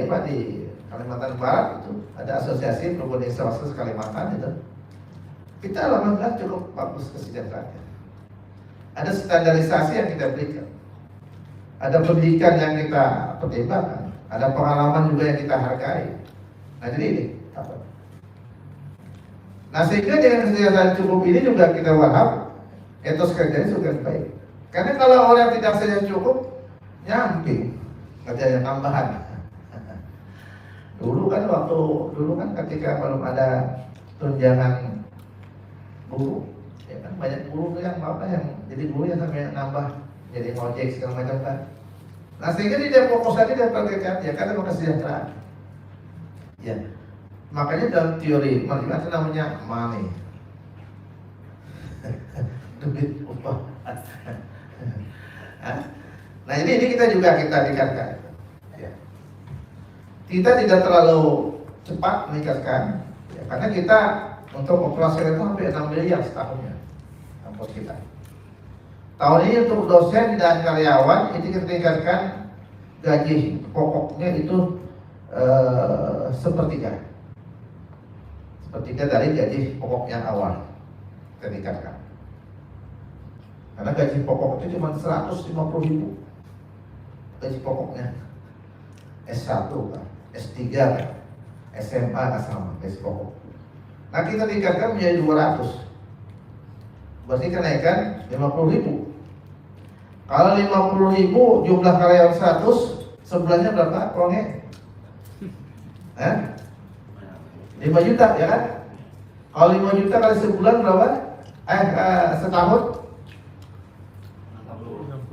Kalimantan Barat itu ada asosiasi perguruan tinggi swasta Kalimantan itu. Kita alhamdulillah cukup bagus kesejahteraannya. Ada standarisasi yang kita berikan. Ada pendidikan yang kita pertimbangkan. Ada pengalaman juga yang kita hargai. Nah, jadi ini apa? Nah, sehingga dengan kesejahteraan cukup ini juga kita berharap etos kerjanya juga baik. Karena kalau orang tidak saja cukup, nyamping kerja yang tambahan. Dulu kan ketika belum ada tunjangan guru, ya kan banyak guru tuh yang jadi guru yang sampai nambah jadi ngojek segala macam kan. Nah, sehingga dia fokus tadi dan perhatikan ya karena kesejahteraan. Ya. Makanya dalam teori marketing namanya money. Duit upah. Nah, ini kita tingkatkan. Ya. Kita tidak terlalu cepat meningkatkan, ya, karena kita untuk operasional itu hampir 6 miliar setahunnya kampus kita. Tahun ini untuk dosen dan karyawan itu kita tingkatkan gaji pokoknya itu sepertiga dari gaji pokok yang awal kita tingkatkan. Karena gaji pokok itu cuma 150.000 gaji pokoknya. S1 kan, S3 kan, SMA kan sama gaji pokok. Nah, kita tingkatkan menjadi 200. Berarti kenaikan 50.000. Kalau 50.000 jumlah karyawan 100, sebulannya berapa? Kolonnya? 5 juta ya kan? Kalau 5 juta kali sebulan berapa? Setahun?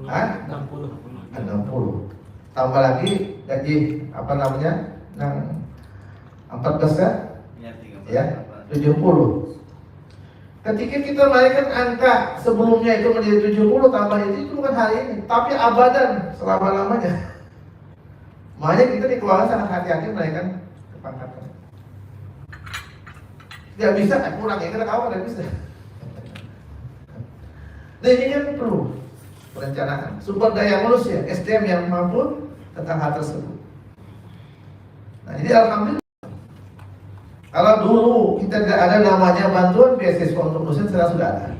60. Tambah lagi gaji apa namanya? Yang 14 kan? Ya, 70. Ketika kita menaikkan angka sebelumnya itu menjadi 70 tambah itu bukan hari ini, tapi abadan selama-lamanya. Makanya kita di keuangan sangat hati-hati menaikkan kepangkatan. Gak bisa, kurang ya, kita tahu gak bisa. Nah, ini kan perlu perencanaan, sumber daya manusia, SDM yang mampu tentang hal tersebut. Nah, jadi alhamdulillah. Kalau dulu kita tidak ada namanya bantuan beasiswa untuk dosen, sekarang sudah ada.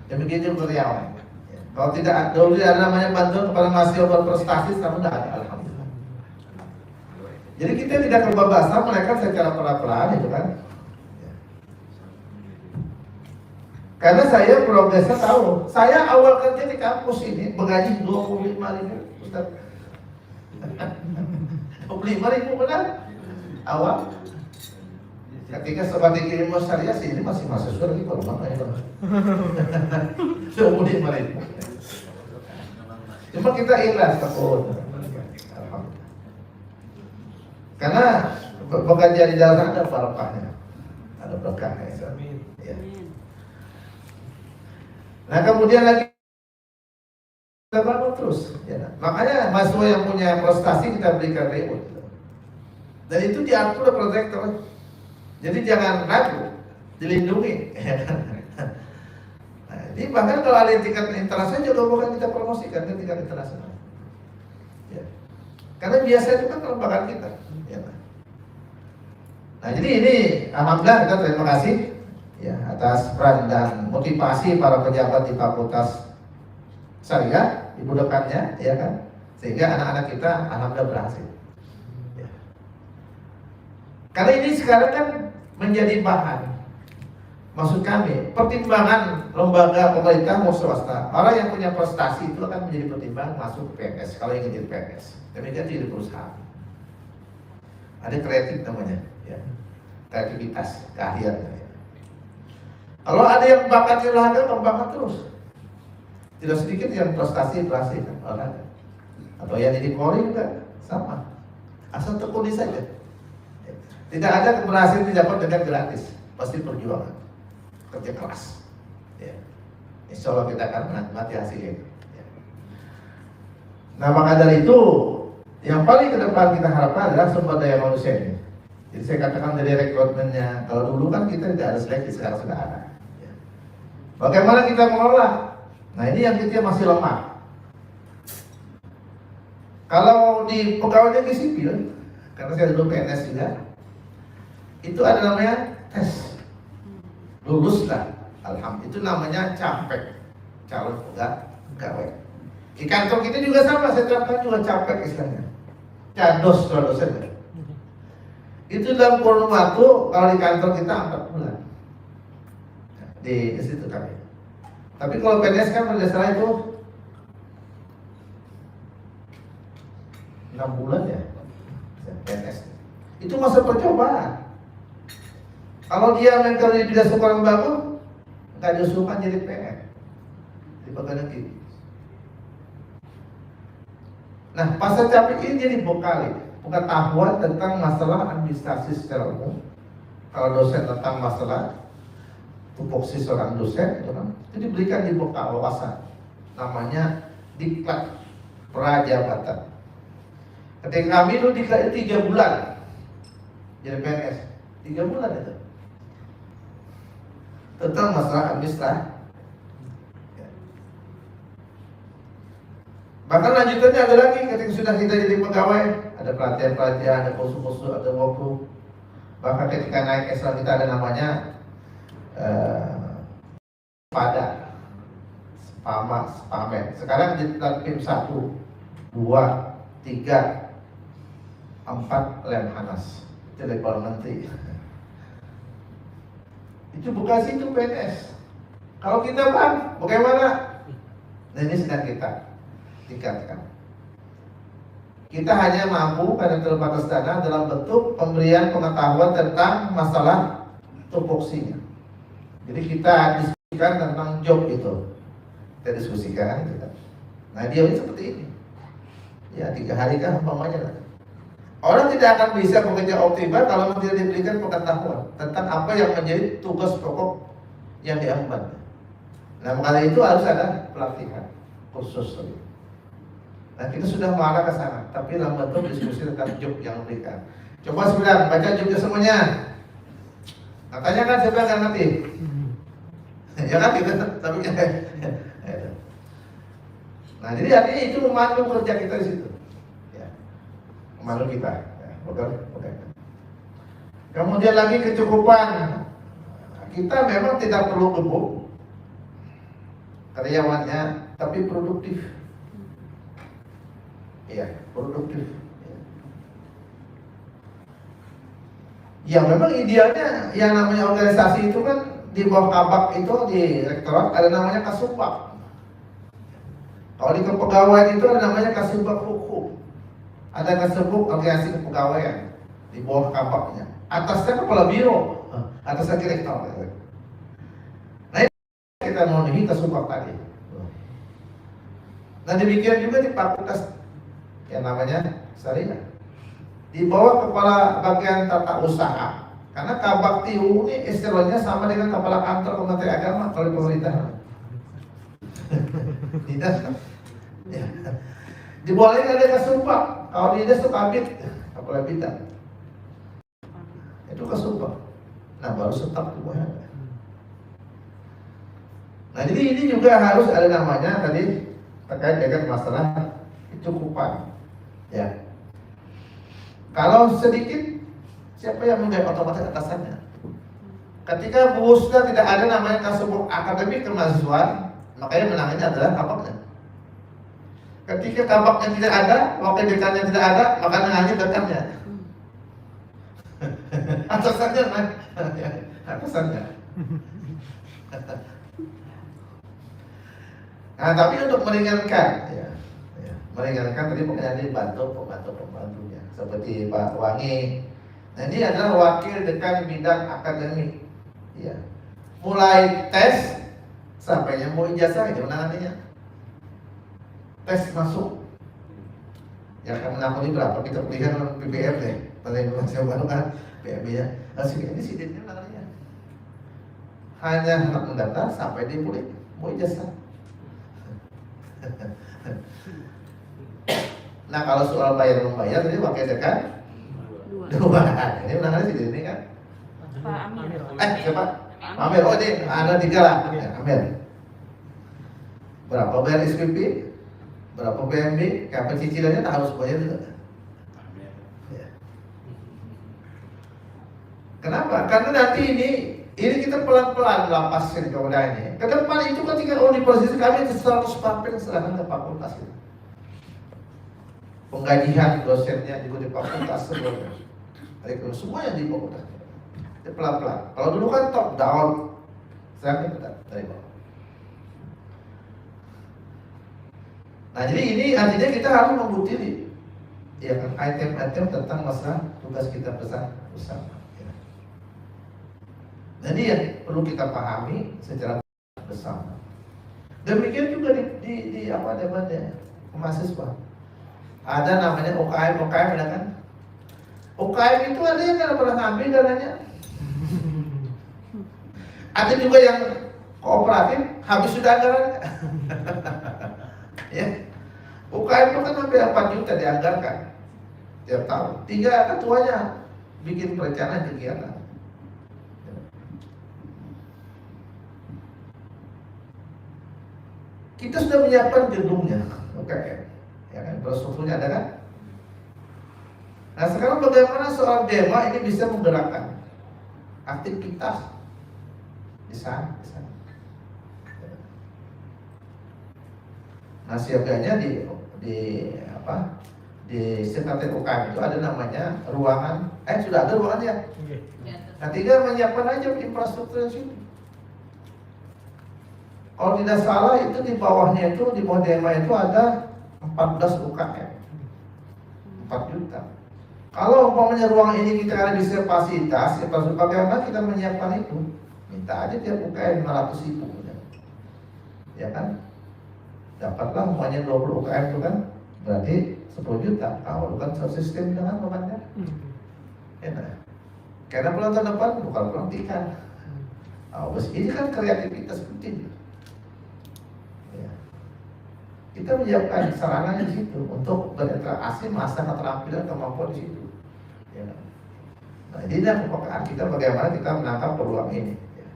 Demikian juga karyawan. Kalau tidak dulu ada namanya bantuan kepada mahasiswa berprestasi, sekarang sudah ada, alhamdulillah. Jadi kita tidak kebablasan mereka secara perlahan itu kan. Karena saya progresnya tahu. Saya awal kerja di kampus ini bergaji 25.000, Ustaz. 25.000 benar? awal. Ketika sobat dikirim mau syariah sih ini masih mahasiswa lagi kalau mana ya bang. Seumur mereka. Cuma kita ikhlas takut. Karena bekerja di dalam ada barokahnya, ada berkahnya. Ya. Nah kemudian lagi kita bangun terus. Ya. Makanya mahasiswa yang punya prestasi kita berikan reward. Dan itu diatur oleh protektor. Jadi jangan ragu, dilindungi. Nah, ini bahkan kalau ada tingkat internasional juga bukan kita promosikan ke tingkat internasional. Ya. Karena biasa itu kan kelembagaan kita. Ya. Nah jadi ini alhamdulillah kita terima kasih ya atas peran dan motivasi para pejabat di Fakultas Syariah, ibu dekannya, ya kan, sehingga anak-anak kita alhamdulillah berhasil. Ya. Karena ini sekarang kan menjadi bahan, maksud kami pertimbangan lembaga pemerintah maupun swasta. Orang yang punya prestasi itu akan menjadi pertimbangan masuk ke PNS kalau ingin jadi PNS. Demikian di perusahaan. Ada kreatif namanya, ya. Kreativitas, keahlian. Ya. Kalau ada yang bakatnya olahraga, kembangkan terus. Tidak sedikit yang prestasi berhasil kan, olahraga. Atau yang jadi Polri juga sama. Asal tekuni saja. Tidak ada keberhasilan didapat dengan gratis, pasti perjuangan, kerja keras. Ya. Insya Allah kita akan menikmati hasilnya. Ya. Nah maka dari itu, yang paling ke depan kita harapkan adalah sumber daya manusia ini. Jadi saya katakan dari rekrutmennya, kalau dulu kan kita tidak ada seleksi, sekarang sudah ada. Ya. Bagaimana kita mengelola? Nah ini yang kita masih lemah. Kalau di pegawai negeri sipil, karena saya dulu PNS juga, itu ada namanya tes, luluslah, alhamdulillah, itu namanya capek, calon pegawai. Di kantor kita juga sama, saya terapkan juga capek istilahnya, cados kalau dosen. Itu dalam kurun waktu kalau di kantor kita 4 bulan di situ kami. Tapi kalau PNS kan pada dasarnya itu 6 bulan ya PNS. Itu masa percobaan. Kalau dia mental di bidang kurang bagus, nggak diusulkan jadi PNS di pegawai negeri. Nah, pasca capek ini jadi bekal, pengetahuan tentang masalah administrasi secara umum. Kalau dosen tentang masalah tupoksi seorang dosen, itu diberikan di bekal wawasan. Namanya diklat prajabatan. Ketika kami dulu diklat 3 bulan jadi PNS, 3 bulan itu. Tentang masalah administrasi. Ya. Bahkan lanjutannya ada lagi ketika sudah kita jadi pegawai, ada pelatihan-pelatihan, ada kursus-kursus, ada workshop. Bahkan ketika naik S1 kita ada namanya spamen. Sekarang di tim 1, 2, 3, 4 Lemhanas. Itu level menteri. Itu bukan situ PNS. Kalau kita bang, bagaimana? Nah ini sedang kita tingkatkan. Kita hanya mampu karena terbatas dana dalam bentuk pemberian pengetahuan tentang masalah tupoksinya. Jadi kita diskusikan tentang job itu. Kita diskusikan itu kan. Nah dia ini seperti ini. Ya 3 hari kan umpamanya lah. Orang tidak akan bisa bekerja optimal kalau tidak diberikan pengetahuan tentang apa yang menjadi tugas pokok yang diemban. Nah, makanya itu harus ada pelatihan khusus. Nah, kita sudah mengarah ke sana, tapi dalam bentuk diskusi tentang job yang diberikan. Coba sebentar baca jobnya semuanya. Katanya kan siapa yang akan ngerti? Ya kan gitu, tapi nah, jadi artinya itu memandu kerja kita di situ. Malu kita, ya, bukan. Kemudian lagi kecukupan. Kita memang tidak perlu gebuk karyawannya, tapi produktif. Iya, produktif. Ya memang idealnya yang namanya organisasi itu kan di bawah kabak itu di rektorat ada namanya kasubag. Kalau di kepegawaian itu ada namanya kasubag hukum. Ada kasubag organisasi kepegawaian. di bawah kabaknya. Atasnya kepala biro, atasnya direktur. Nah ini kita memenuhi kesubak tadi. Nah demikian juga di fakultas yang namanya syariah. Di bawah kepala bagian tata usaha. Karena kabak TU ini istilahnya sama dengan kepala kantor Kementerian Agama kalau di pemerintah. Tidak. Ya. Di bawah ini ada kesubak. Kalau di dinas itu kabit, kepala bidang. Itu kesubak. Nah baru setap di bawahnya. Nah jadi ini juga harus ada namanya tadi terkait dengan masalah kecukupan. Ya. Kalau sedikit, siapa yang menjadi otomatis atasannya? Ketika bosnya tidak ada namanya kasubag akademik kemahasiswaan, makanya menangannya adalah kabaknya. Ketika kabaknya tidak ada, wakil dekannya tidak ada, maka menangani dekannya. Atasannya, atasannya. Nah, tapi untuk meringankan, meringankan tadi pokoknya pembantunya seperti Pak Wangi. Nah ini adalah wakil dekan bidang akademik. Ya. Mulai tes sampai yang mau ijazah itu menanganinya. Tes masuk. Ya kan menangani berapa kita pilihan PBM deh. Paling masih baru kan PBM ya. Hasil ini sidiknya menanganinya. Hanya hendak mendaftar sampai dia boleh mau ijazah. Nah kalau soal bayar membayar tadi wakil dekan dua. Ini menangani di sini kan?
Pak Amir.
Siapa? Amir. Oh ini ada 3 lah. Ya, Amir. Berapa bayar SPP? Berapa PMB? Kapan cicilannya tak harus bayar juga. Ya. Kenapa? Karena nanti ini kita pelan-pelan lapasin kepada ini. Ke depan itu ketika universitas kami 100% serahkan ke fakultas itu. Penggajian dosennya juga di fakultas sebelumnya. Semuanya di fakultas. Pelan-pelan. Kalau dulu kan top down, serahkan dari bawah. Nah jadi ini artinya kita harus membuktikan ya kan item-item tentang masalah tugas kita bersama. Ya. Jadi yang perlu kita pahami secara bersama. Demikian juga di apa namanya mahasiswa. Ada namanya UKM ada kan? UKM itu ada yang tidak pernah ngambil dananya. Ada juga yang kooperatif habis sudah anggarannya. Ya. UKM itu kan hampir 4 juta dianggarkan tiap tahun. 3 ketuanya bikin perencanaan kegiatan. Kita sudah menyiapkan gedungnya UKM. Ya kan, infrastrukturnya ada kan? Nah sekarang bagaimana soal DEMA ini bisa menggerakkan aktivitas di sana. Nah siapanya di Sekretariat UKM itu ada namanya ruangan, sudah ada ruangannya. Nah tinggal menyiapkan aja infrastruktur di sini. Kalau tidak salah itu di bawahnya itu di bawah DEMA itu ada 14 UKM 4 juta. Kalau umpamanya ruang ini kita ada di fasilitas, bagaimana kita menyiapkan itu? Minta aja tiap UKM 500 ribu, ya kan? Dapatlah umpamanya 20 UKM itu kan, berarti 10 juta. Kalau kan sistem dengan bebannya. Enak. Karena bulan tahun depan bukan pelantikan. Ini kan kreativitas penting. Kita menyiapkan sarananya di situ untuk berinteraksi, masa keterampilan kemampuan di situ. Ya. Nah, ini kepekaan kita bagaimana kita menangkap peluang ini. Ya.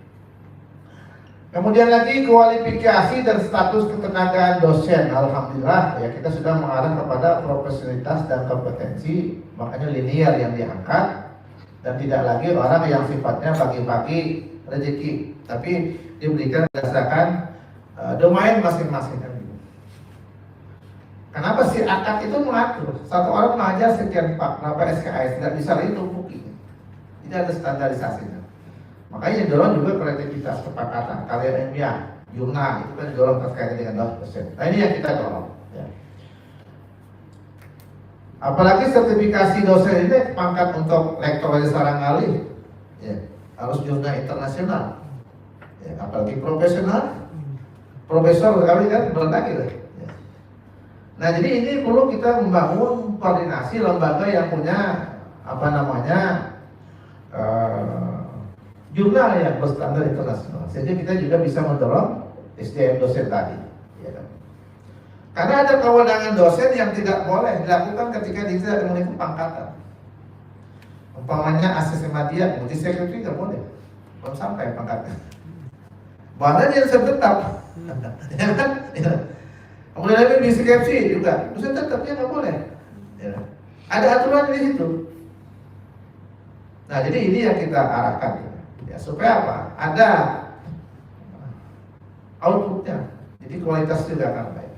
Kemudian lagi kualifikasi dan status ketenagaan dosen. Alhamdulillah ya kita sudah mengarah kepada profesionalitas dan kompetensi, makanya linear yang diangkat dan tidak lagi orang yang sifatnya bagi-bagi rezeki, tapi diberikan berdasarkan domain masing-masing. Kenapa si akad itu mengatur satu orang mengajar sekian berapa SKS, tidak bisa ditumpuki, tidak ada standarisasinya. Makanya dorong juga kreativitas, kesepakatan, karya ilmiah, jurnal itu kan dorong terkait dengan dosen. Nah ini yang kita dorong. Ya. Apalagi sertifikasi dosen ini pangkat untuk lektor dari sarang alih, ya, harus jurnal internasional, ya, apalagi profesional, profesor kali kan berlagi lah. Ya. Nah jadi ini perlu kita membangun koordinasi lembaga yang punya apa namanya jurnal yang berstandar internasional, sehingga kita juga bisa mendorong SDM dosen tadi. Ya kan? Karena ada kewenangan dosen yang tidak boleh dilakukan ketika dia tidak memiliki pangkatan. Umpamanya asisten dia, multi sekretari tidak boleh, belum sampai pangkatnya. Bahkan dia dosen tetap, ya kan? Ya. Kemudian lagi di skripsi juga, dosen tetap dia nggak boleh. Ya. Ada aturan di situ. Nah jadi ini yang kita arahkan, ya supaya apa? Ada outputnya, jadi kualitas juga akan baik.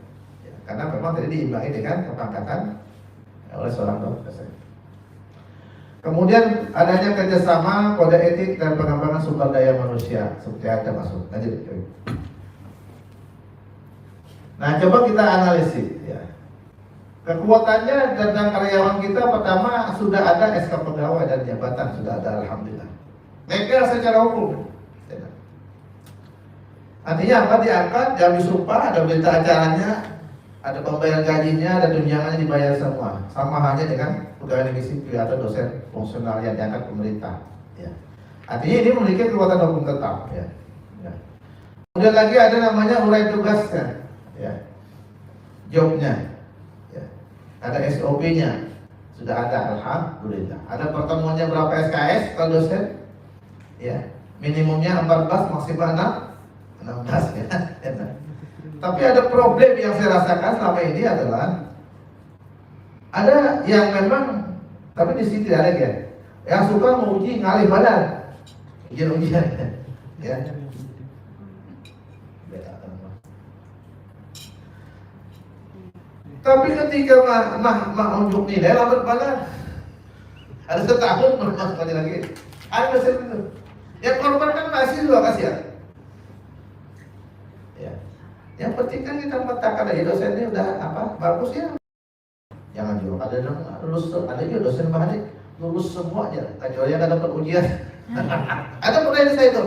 Karena memang tadi diimbangi dengan kepangkatan oleh seorang dosen. Kemudian adanya kerjasama, kode etik dan pengembangan sumber daya manusia seperti ada masuk. Lanjut. Nah coba kita analisis ya. Kekuatannya tentang karyawan kita pertama sudah ada SK pegawai dan jabatan sudah ada, alhamdulillah. Legal secara hukum. Artinya apa? Diangkat, jam disumpah, ada berita acaranya, ada pembayaran gajinya, ada tunjangannya dibayar semua. Sama halnya dengan pegawai negeri sipil atau dosen fungsional yang diangkat pemerintah. Ya. Artinya ini memiliki kekuatan hukum tetap. Ya. Ya. Kemudian lagi ada namanya uraian tugasnya, ya. Jobnya, ya. Ada SOP-nya, sudah ada, alhamdulillah. Ada pertemuannya berapa SKS kalau dosen? Ya. Minimumnya 14, maksimal 16 ya. Tapi ada problem yang saya rasakan selama ini adalah ada yang memang, tapi di sini tidak ada ya, yang suka menguji ngalih badan, ujian-ujian, ya. Tapi ketika unjuk nilai lambat banget, ada setahun belum masuk lagi, ada mesin itu, yang korban kan masih juga kasihan. Ya. Yang penting kan kita mengatakan aja dosennya udah apa bagus ya. Jangan juga ada lulus, ada juga dosen bahan lulus semuanya, kecuali yang dapat ujian. Ada pertanyaan saya itu.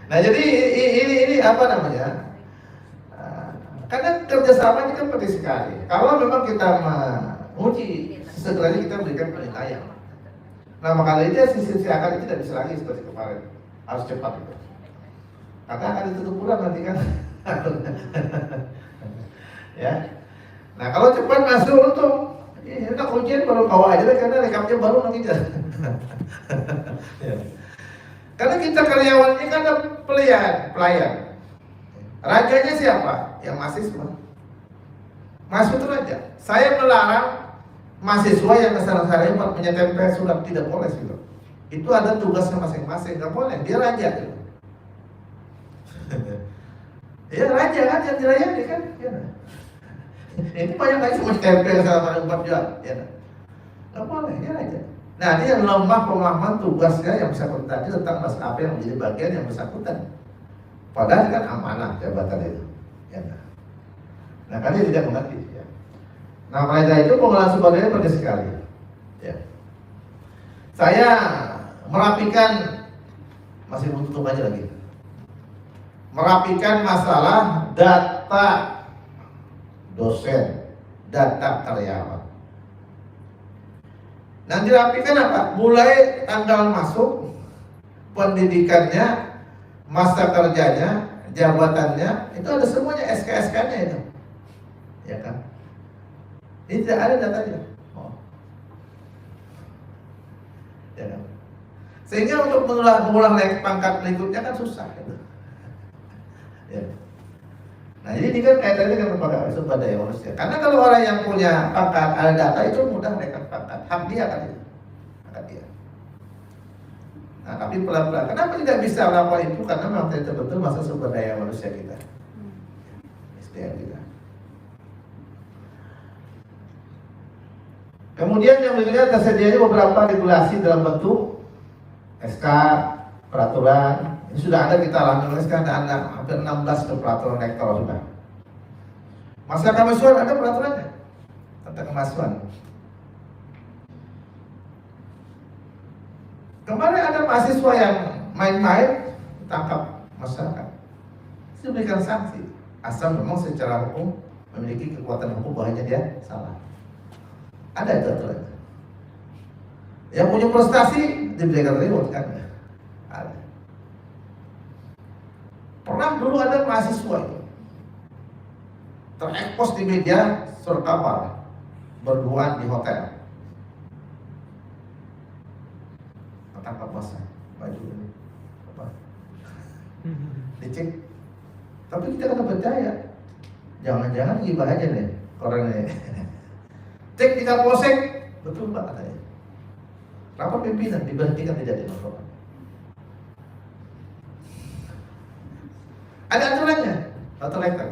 Nah jadi ini apa namanya? Karena kerjasama ini kan penting sekali. Kalau memang kita menguji, setelahnya kita berikan penilaian. Nah maka itu sisi akal itu tidak bisa lagi seperti kemarin, harus cepat itu. Karena akan ditutup ulang nanti kan. Ya. Nah kalau cepat masuk untung. Ya udah ujian baru bawa aja deh, karena rekamnya baru nanti ya. Karena kita karyawan ini kan ada pelayan. Rajanya siapa? Yang mahasiswa. Mahasiswa itu raja. Saya melarang mahasiswa yang kesalahan menyetempel surat, tidak boleh gitu. Itu ada tugasnya masing-masing, nggak boleh. Dia raja gitu. Ya raja kan yang dilayani kan, ya. Ini banyak lagi cuma tempel sama umpat jual, ya. Nggak boleh, dia raja. Nah dia yang lemah pemahaman tugasnya yang bersangkutan tadi tentang masalah apa yang menjadi bagian yang bersangkutan. Padahal kan amanah jabatan itu, ya. Nah kan dia tidak mengerti, ya. Nah mereka itu pengelolaan sumber daya penting sekali, ya. Saya merapikan, masih tutup aja lagi. Merapikan masalah data dosen, data karyawan. Nanti rapikan apa? Mulai tanggal masuk, pendidikannya, masa kerjanya, jabatannya, itu ada semuanya SK-SK-nya itu, ya kan? Ini tidak ada datanya. Oh. Ya kan? Sehingga untuk mengulang pangkat berikutnya kan susah, gitu. Ya. Nah ini kan kaitannya dengan lembaga sumber daya manusia. Karena kalau orang yang punya pangkat ada data itu mudah naikkan pangkat, hak dia kan itu, hak dia. Nah tapi pelan-pelan. Kenapa tidak bisa melakukan itu? Karena memang betul-betul masuk sumber daya manusia kita, SDM kita. Kemudian yang berikutnya tersedianya beberapa regulasi dalam bentuk SK, peraturan. Ini sudah ada, kita alhamdulillah sekarang ada hampir 16 peraturan rektor sudah. Masa kemahasiswaan ada peraturannya tentang kemahasiswaan. Kemarin ada mahasiswa yang main-main tangkap masyarakat, diberikan sanksi asal memang secara hukum memiliki kekuatan hukum bahwanya dia salah. Ada itu aturannya. Yang punya prestasi diberikan reward kan? Ada. Pernah dulu ada mahasiswa itu terekspos di media surat kabar berduaan di hotel. Tangkap masa baju ini apa? Dicek. Tapi kita kena percaya. Jangan-jangan gibah aja nih orang ini. Cek di Kapolsek, betul Pak katanya. Rapat pimpinan diberhentikan tidak dilaporkan. Ada aturannya, atau letter.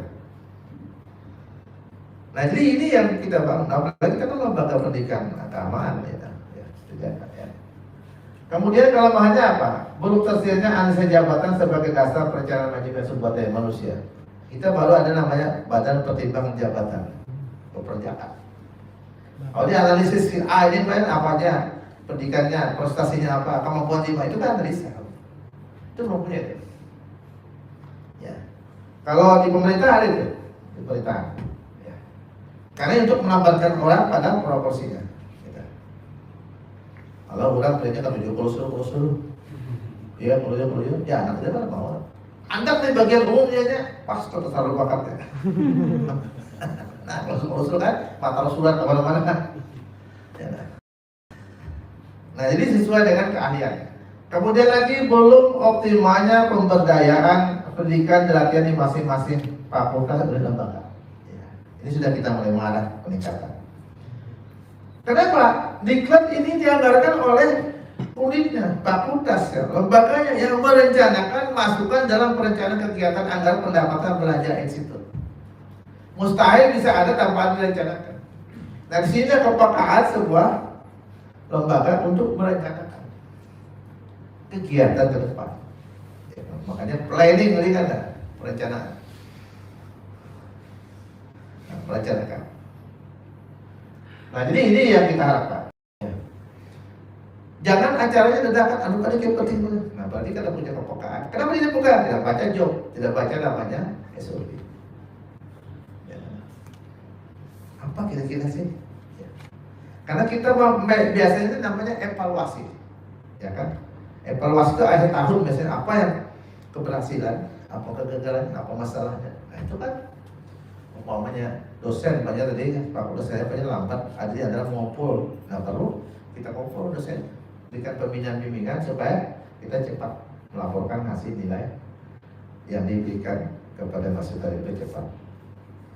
Nah jadi ini yang kita bangun. Apalagi kita kan lembaga pendidikan keagamaan ya. Kemudian kelemahannya apa? Belum tersedianya analisa jabatan sebagai dasar perencanaan manajemen sumber daya manusia. Kita baru ada namanya Badan Pertimbangan Jabatan Perperjaka. Oh ini analisis A ini kan apa aja, pendidikannya, prestasinya apa, kemampuan lima itu kan analisa. Itu belum punya itu. Ya. Kalau di pemerintah ada itu, di pemerintahan. Ya. Karena untuk menambahkan orang pada proporsinya. Kalau orang perintah kan suruh, ya perlu, ya anak dia mana mau. Anda di bagian umumnya pas tertaruh bakatnya. Nah kalau suruh kan, mata surat kemana-mana kan. Ya, nah jadi sesuai dengan keahlian. Kemudian lagi belum optimalnya pemberdayaan pendidikan latihan di masing-masing fakultas dan lembaga. Ya, ini sudah kita mulai mengarah peningkatan. Kenapa? Diklat ini dianggarkan oleh unitnya, fakultas, ya, lembaganya yang merencanakan masukan dalam perencanaan kegiatan anggaran pendapatan belanja institut. Mustahil bisa ada tanpa direncanakan. Nah di sini kepekaan sebuah lembaga untuk merencanakan kegiatan ke depan. Ya, makanya planning ini kan ada perencanaan. Nah, merencanakan. Nah jadi ini yang kita harapkan. Jangan acaranya dadakan, aduh ada yang penting banget. Nah berarti kita punya kepekaan. Kenapa tidak buka? Tidak baca job, tidak baca namanya SOP. Ya. Apa kira-kira sih? Ya. Karena kita biasanya itu namanya evaluasi, ya kan? Evaluasi itu akhir tahun biasanya apa yang keberhasilan, apa kegagalan, apa masalahnya. Nah itu kan umpamanya dosen banyak tadi fakultas saya banyak lambat, ada yang adalah ngumpul. Nah perlu kita kumpul dosen, berikan pembinaan bimbingan supaya kita cepat melaporkan hasil nilai yang diberikan kepada mahasiswa lebih cepat.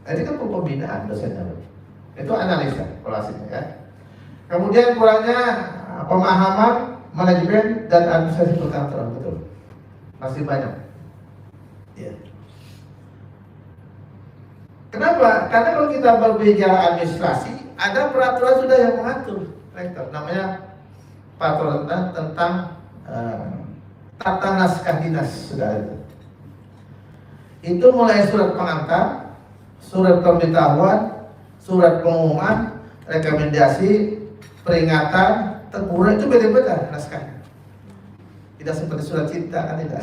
Nah, ini kan pembinaan dosennya, itu analisa evaluasinya ya. Kemudian kurangnya pemahaman manajemen dan administrasi perkantoran, betul masih banyak. Ya. Kenapa? Karena kalau kita berbicara administrasi, ada peraturan sudah yang mengatur, rektor, namanya peraturan tentang tata naskah dinas sudah ada. Itu mulai surat pengantar, surat pemberitahuan, surat pengumuman, rekomendasi, peringatan, teguran, itu beda-beda naskahnya. Tidak seperti surat cinta kan tidak.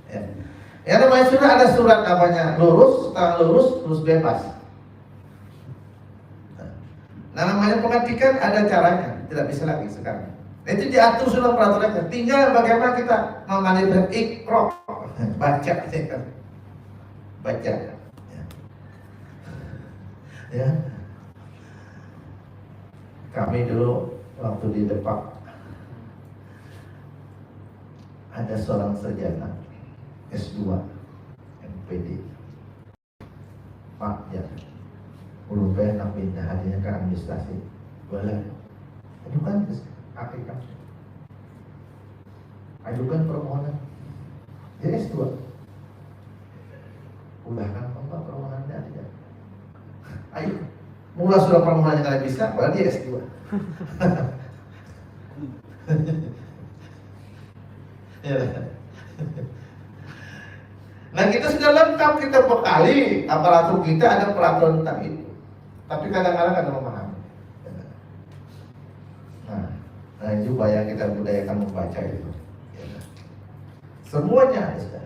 Ya. Ya namanya sudah ada surat namanya lurus, setelah lurus bebas. Nah namanya pengetikan ada caranya, tidak bisa lagi sekarang. Nah, itu diatur sudah peraturannya. Tinggal bagaimana kita mengalir ikro, baca, baca. Ya. Kami dulu waktu di Depak ada seorang sarjana S2 MPD Pak ya berubah nak pindah hadiahnya ke administrasi boleh ajukan ke APK ajukan permohonan dia S2 udah kan apa permohonannya tidak ayo mulai surat permohonannya kalau bisa padahal dia S2 ya. Nah kita sudah lengkap, kita bekali aparatur kita ada peraturan tentang itu. Tapi kadang-kadang ada memahami. Nah itu yang kita budayakan membaca itu. Semuanya sudah.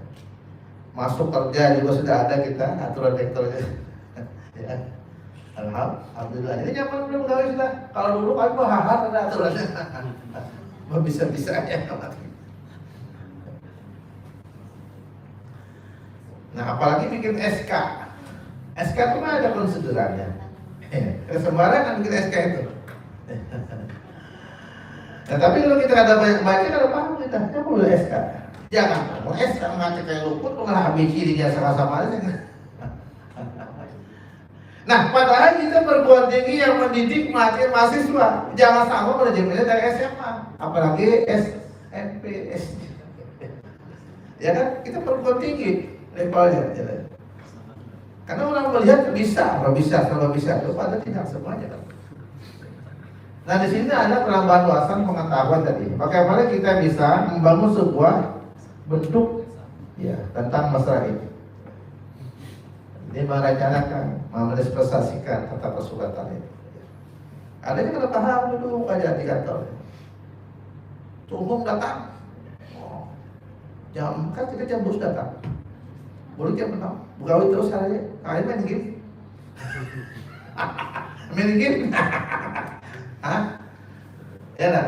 Masuk kerja juga sudah ada kita aturan rektornya. Ya. Alhamdulillah. Ini nyaman belum gawe sudah. Kalau dulu kan bahar ada aturannya. Bisa-bisa aja. Nah apalagi bikin SK. SK itu mah ada prosedurnya. Sembarangan bikin SK itu. Nah tapi kalau kita ada banyak baca, kalau paham kita, ya boleh SK. Jangan mau SK ngaca kayak luput, malah habis dia sama-sama aja. Nah, padahal kita perguruan tinggi yang mendidik mahasiswa, jangan sama manajemennya dari SMA, apalagi SMP, SD. Ya kan, kita perguruan tinggi levelnya. Ya. Karena orang melihat bisa, kalau bisa, itu pada tidak semuanya kan. Nah di sini ada penambahan wawasan pengetahuan tadi. Bagaimana kita bisa membangun sebuah bentuk ya tentang masalah ini. Ini merencanakan, mengekspresikan tata persulatan ini. Ada yang kena paham dulu aja di kantor. Tunggu datang. Jam kan kita jam 12 datang. Boleh jam 6. Bukawi terus hari main game. Main game. Hah? Ya lah.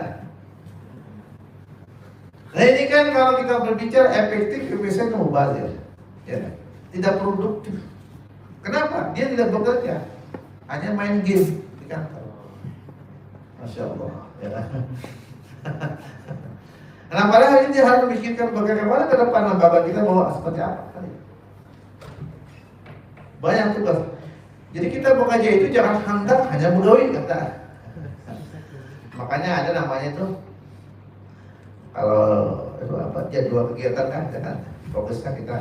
Nah ini kan kalau kita berbicara efektif, biasanya mubazir. Ya, tidak produktif. Kenapa? Dia tidak bekerja, hanya main game di kantor. Masya Allah. Ya. Nah padahal ini dia harus memikirkan bagaimana ke depan lembaga kita bawa seperti apa. Banyak tugas. Jadi kita bekerja itu jangan hendak hanya pegawai kata. Makanya ada namanya itu kalau itu apa jadwal kegiatan kan fokusnya kita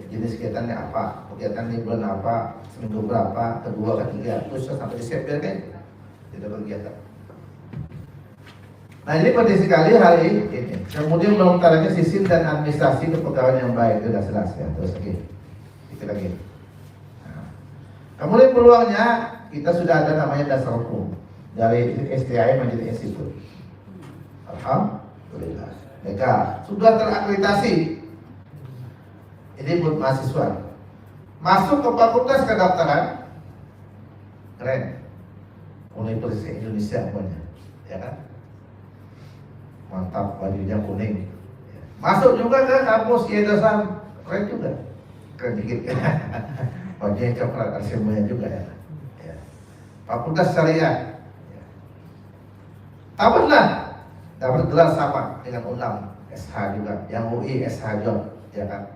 jenis kegiatannya apa, kegiatan di bulan apa, seminggu berapa, kedua, ketiga, terus sampai di September kan tidak kegiatan. Nah ini penting sekali hari ini. Kemudian melontarkan sistem dan administrasi kepegawaian yang baik itu sudah jelas ya. Terus lagi, itu lagi. Nah, kemudian peluangnya kita sudah ada namanya dasar hukum dari STI menjadi institut. Alhamdulillah. Mereka sudah terakreditasi. Ini buat mahasiswa masuk ke fakultas kedokteran, keren. Universitas Indonesia punya, ya kan? Mantap, bajunya kuning. Masuk juga ke kampus Yayasan, keren juga. Keren dikit. Bajunya coklat, ada semuanya juga ya. Fakultas Syariah. Tamatlah, dapat gelar sama dengan UNAM, SH juga, yang UI SH juga, ya kan?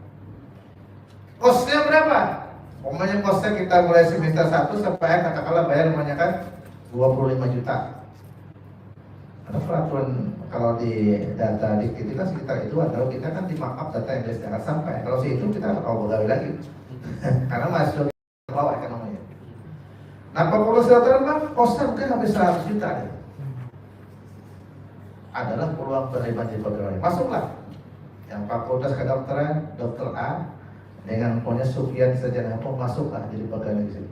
Kosnya berapa? Pokoknya kosnya kita mulai semester 1 sampai katakanlah bayar namanya kan 25 juta. Ada peraturan kalau di data di itu kan sekitar itu, kalau kita kan di markup data yang jangan sampai. Kalau itu kita mau begawi lagi, karena masih bawah ekonominya. Nah, fakultas kedokteran kan kosnya mungkin hampir 100 juta ya. Adalah peluang penerimaan di pegawai. Masuklah yang fakultas kedokteran, dokter A dengan punya Sufyan Sarjana pun masuklah jadi pegawai negeri.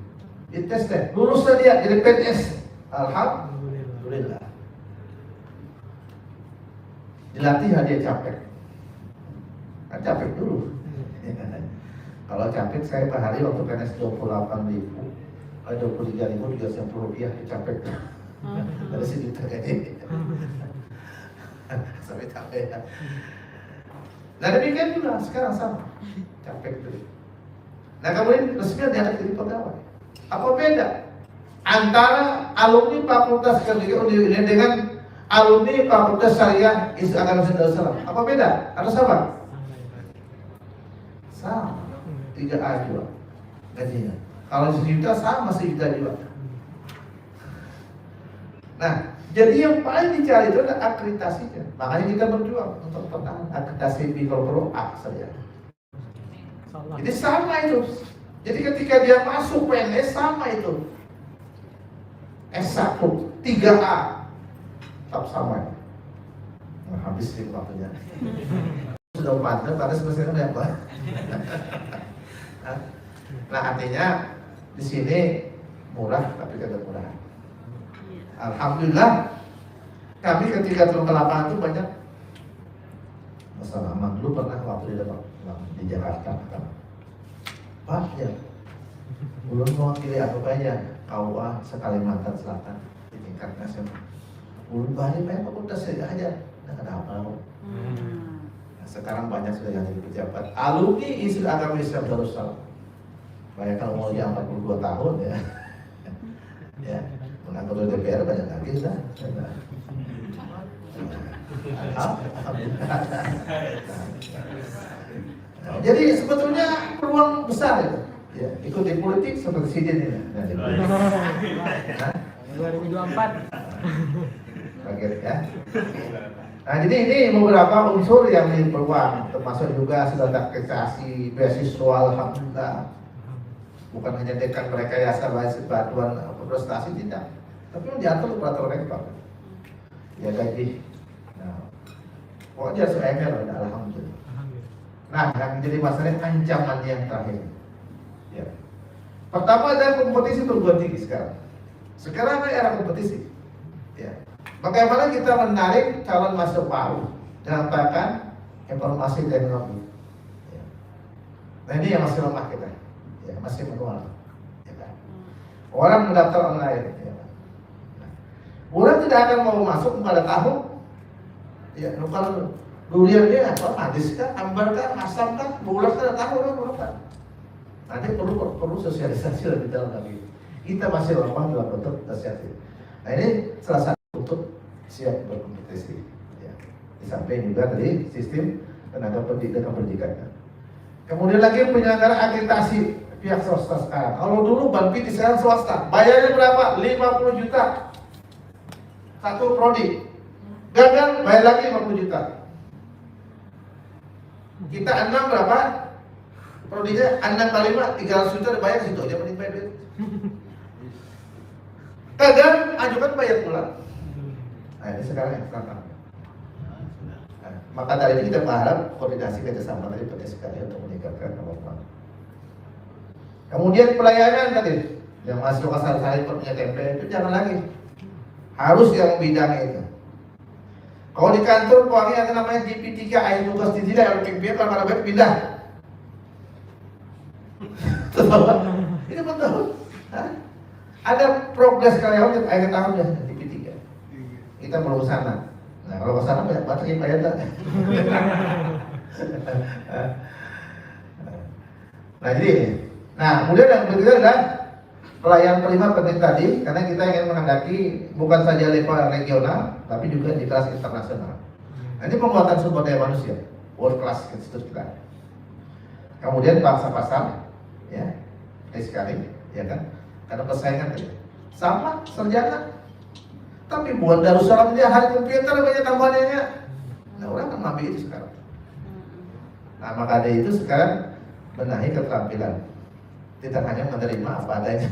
Dites deh, luluslah dia jadi PNS. Alhamdulillah. Dilatih dia capek. Kan capek dulu. Kalau capek saya per hari waktu PNS 28.000, 23.000 Rp390 capek. Dari sini terjadi. Sampai capek ya. Nah demikian juga sekarang sama capek dulu. Nah kemudian resmi diangkat jadi pegawai. Apa beda antara alumni fakultas kedokteran dengan alumni fakultas syariah Islam Darussalam? Apa beda? Atau sama? Sama. 3A juga gajinya. Kalau 1 juta sama 1 juta juga. Nah, jadi yang paling dicari itu adalah akreditasinya. Makanya kita berjuang untuk pertahanan akreditasi B kalau perlu A saja. Jadi sama itu. Jadi ketika dia masuk PNS sama itu. S1, 3A tetap sama. Nah, habis waktunya. Sudah pantas, pada sebesarnya apa? Nah artinya di sini murah tapi kagak murah. Alhamdulillah kami ketika turun ke lapangan itu banyak masalah. Dulu pernah waktu di Jakarta kan, Pak ya, belum mewakili apa aja KUA Sekalimantan Selatan di tingkat nasional. Belum balik banyak fakultas aja, nggak ada apa-apa. Nah, sekarang banyak sudah yang jadi pejabat. Alumni Institut Agama Islam Darussalam. Banyak kalau mau dia 42 tahun ya. Ya, mengatur DPR banyak lagi sudah. Jadi sebetulnya peluang besar itu. Ya, ikut di politik seperti Sidin ini. Nah,
2024.
kaget ya. Nah, jadi ini beberapa unsur yang diperluan, termasuk juga sudah ada prestasi beasiswa, alhamdulillah. Bukan hanya dekan mereka ya sahabat bantuan prestasi tidak, tapi diatur peraturan rektor. Ya gaji. Nah, pokoknya SUMR ada alhamdulillah. Nah, yang jadi masalahnya ancaman yang terakhir. Ya. Pertama ada kompetisi perguruan tinggi sekarang. Sekarang era kompetisi. Ya. Bagaimana kita menarik calon masuk baru dalam bahkan informasi teknologi. Ya. Nah ini yang masih lemah kita. Ya, masih manual. Ya, kan? Orang mendaftar online. Ya, kan? Nah, orang tidak akan mau masuk pada tahun. Ya, kalau durian dia apa? Manis kan, ambar kan, asam kan, bulan kan, tahu orang kan. Nanti perlu sosialisasi lebih dalam lagi. Kita masih lemah dalam bentuk sosialisasi. Nah ini salah satu untuk siap berkompetisi. Ya. Di samping juga tadi sistem tenaga pendidikan. Kemudian lagi penyelenggara akreditasi pihak swasta sekarang. Kalau dulu Banpid sekarang swasta, bayarnya berapa? 50 juta satu prodi. Gagal bayar lagi 50 juta. Kita 6 berapa? Prodinya 6 kali 5 300 juta dibayar situ aja mending bayar duit. Gagal ajukan bayar pulang. Nah ini sekarang yang sekarang. Nah, maka dari ini kita berharap koordinasi kerjasama dari penting sekali untuk meningkatkan kemampuan. Kemudian pelayanan tadi yang masuk ke sehari-hari punya tempe itu jangan lagi, harus yang bidang itu. Kalau di kantor Polangi ada namanya GP3 air tugas di tidak LPB kalau ada baik pindah. Ini betul. Ada progres karyawan yang akhir tahun ya GP3. Kita belum sana. Nah kalau ke sana banyak baterai bayar tak? Nah jadi. Nah, kemudian yang berikutnya adalah pelayanan kelima penting tadi, karena kita ingin menghendaki bukan saja level regional, tapi juga di kelas internasional. Nah, ini penguatan sumber daya manusia, world class institute kita. Kemudian bangsa pasar, ya, ini sekali, ya kan? Karena persaingan tadi. Sama sarjana, tapi buat Darussalam dia hari komputer banyak tambahannya. Nah, orang kan ngambil itu sekarang. Nah, maka dari itu sekarang benahi keterampilan. Tidak hanya menerima apa adanya.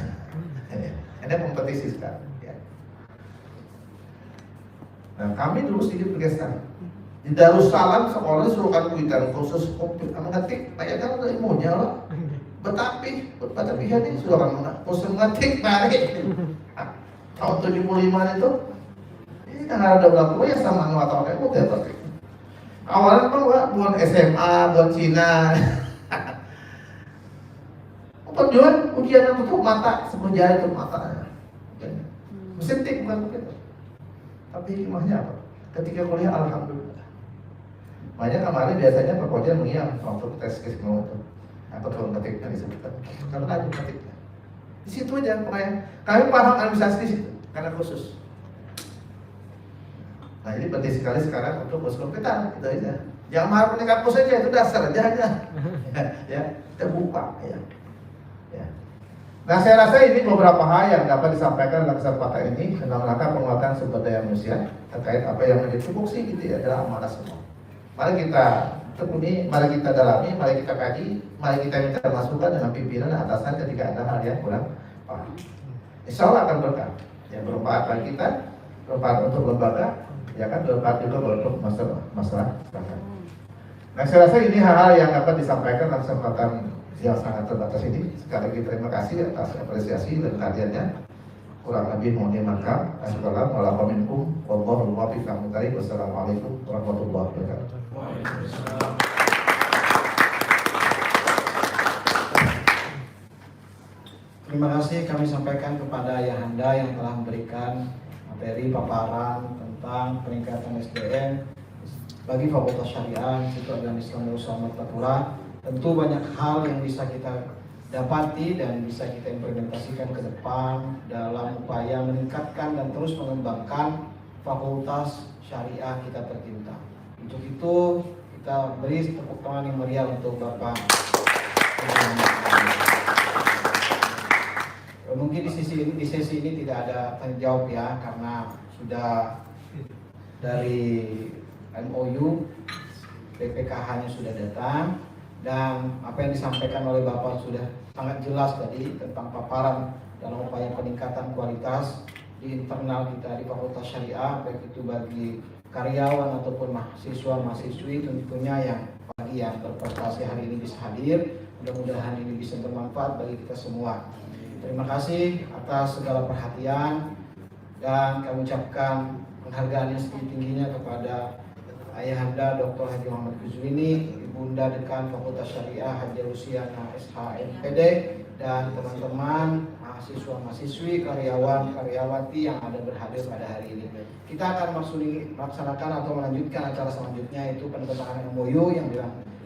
Ini kompetisi sekarang. Ya. Nah, kami dulu sedikit bergeser. Di Darussalam sekolah suruh komputer khusus komputer mengetik, bayangkan udah ilmunya loh. Betapi ini sudah kan khusus mengetik balik. Tahun 75 itu, ini kan ada berapa ya sama atau kayak udah berarti. Awalnya kan buat SMA, buat Cina. Perjuangan ujian untuk mata, sebelum jari untuk mata. Mesin tik bukan begitu. Tapi hikmahnya apa? Ketika kuliah alhamdulillah. Makanya kemarin biasanya Pak Koja mengiang waktu tes mau itu. Apa kalau ketiknya disebutkan? Karena ada ketiknya. Di situ aja pokoknya. Kami paham administrasi di situ karena khusus. Nah ini penting sekali sekarang untuk bos komputer itu aja. Jangan harap meningkat pos saja itu dasar aja. Ya, kita buka ya. Ya. Nah saya rasa ini beberapa hal yang dapat disampaikan dalam kesempatan ini dalam rangka penguatan sumber daya manusia terkait apa yang menjadi tupoksi gitu ya adalah amanah semua. Mari kita tekuni, mari kita dalami, mari kita kaji, mari kita minta masukan dengan pimpinan dan atasan ketika ada hal yang kurang paham. Insya Allah akan berkah, yang bermanfaat bagi kita, bermanfaat untuk lembaga, ya kan bermanfaat juga untuk masalah. Nah, saya rasa ini hal-hal yang dapat disampaikan dalam kesempatan yang sangat terbatas ini. Sekali lagi terima kasih atas apresiasi dan kehadirannya. Kurang lebih mohon dimaafkan. Assalamualaikum warahmatullahi wabarakatuh. Wassalamualaikum warahmatullahi wabarakatuh.
Terima kasih kami sampaikan kepada Ayahanda yang telah memberikan materi paparan tentang peningkatan SDM bagi Fakultas Syariah Institut Agama Islam Nusantara Martapura. Tentu banyak hal yang bisa kita dapati dan bisa kita implementasikan ke depan dalam upaya meningkatkan dan terus mengembangkan Fakultas Syariah kita tercinta. Untuk itu kita beri tepuk tangan yang meriah untuk Bapak. Mungkin di sesi ini tidak ada tanya jawab ya, karena sudah dari MOU BPKH-nya sudah datang dan apa yang disampaikan oleh Bapak sudah sangat jelas tadi tentang paparan dalam upaya peningkatan kualitas di internal kita di Fakultas Syariah, baik itu bagi karyawan ataupun mahasiswa-mahasiswi tentunya yang bagi yang berprestasi hari ini bisa hadir. Mudah-mudahan ini bisa bermanfaat bagi kita semua. Terima kasih atas segala perhatian dan kami ucapkan penghargaan yang setinggi-tingginya kepada Ayahanda Dr. Haji Muhammad Kuzwini, Ibunda Dekan Fakultas Syariah Haji Luciana SHMPD, dan teman-teman mahasiswa-mahasiswi, karyawan-karyawati yang ada berhadir pada hari ini. Kita akan melaksanakan atau melanjutkan acara selanjutnya, yaitu penandatanganan MOU yang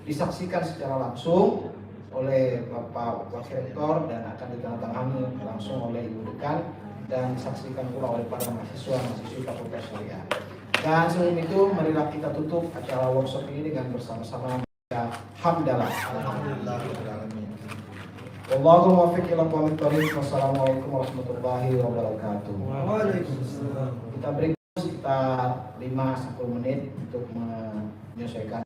disaksikan secara langsung oleh Bapak Wakil Rektor dan akan ditandatangani langsung oleh Ibu Dekan dan disaksikan pula oleh para mahasiswa-mahasiswi Fakultas Syariah. Dan sebelum itu, marilah kita tutup acara workshop ini dengan bersama-sama hamdalah. Wallahu muwaffiq ila aqwamit thoriq. Wassalamualaikum warahmatullahi wabarakatuh.
Waalaikumsalam.
Kita beri sekitar 5-10 menit untuk menyesuaikan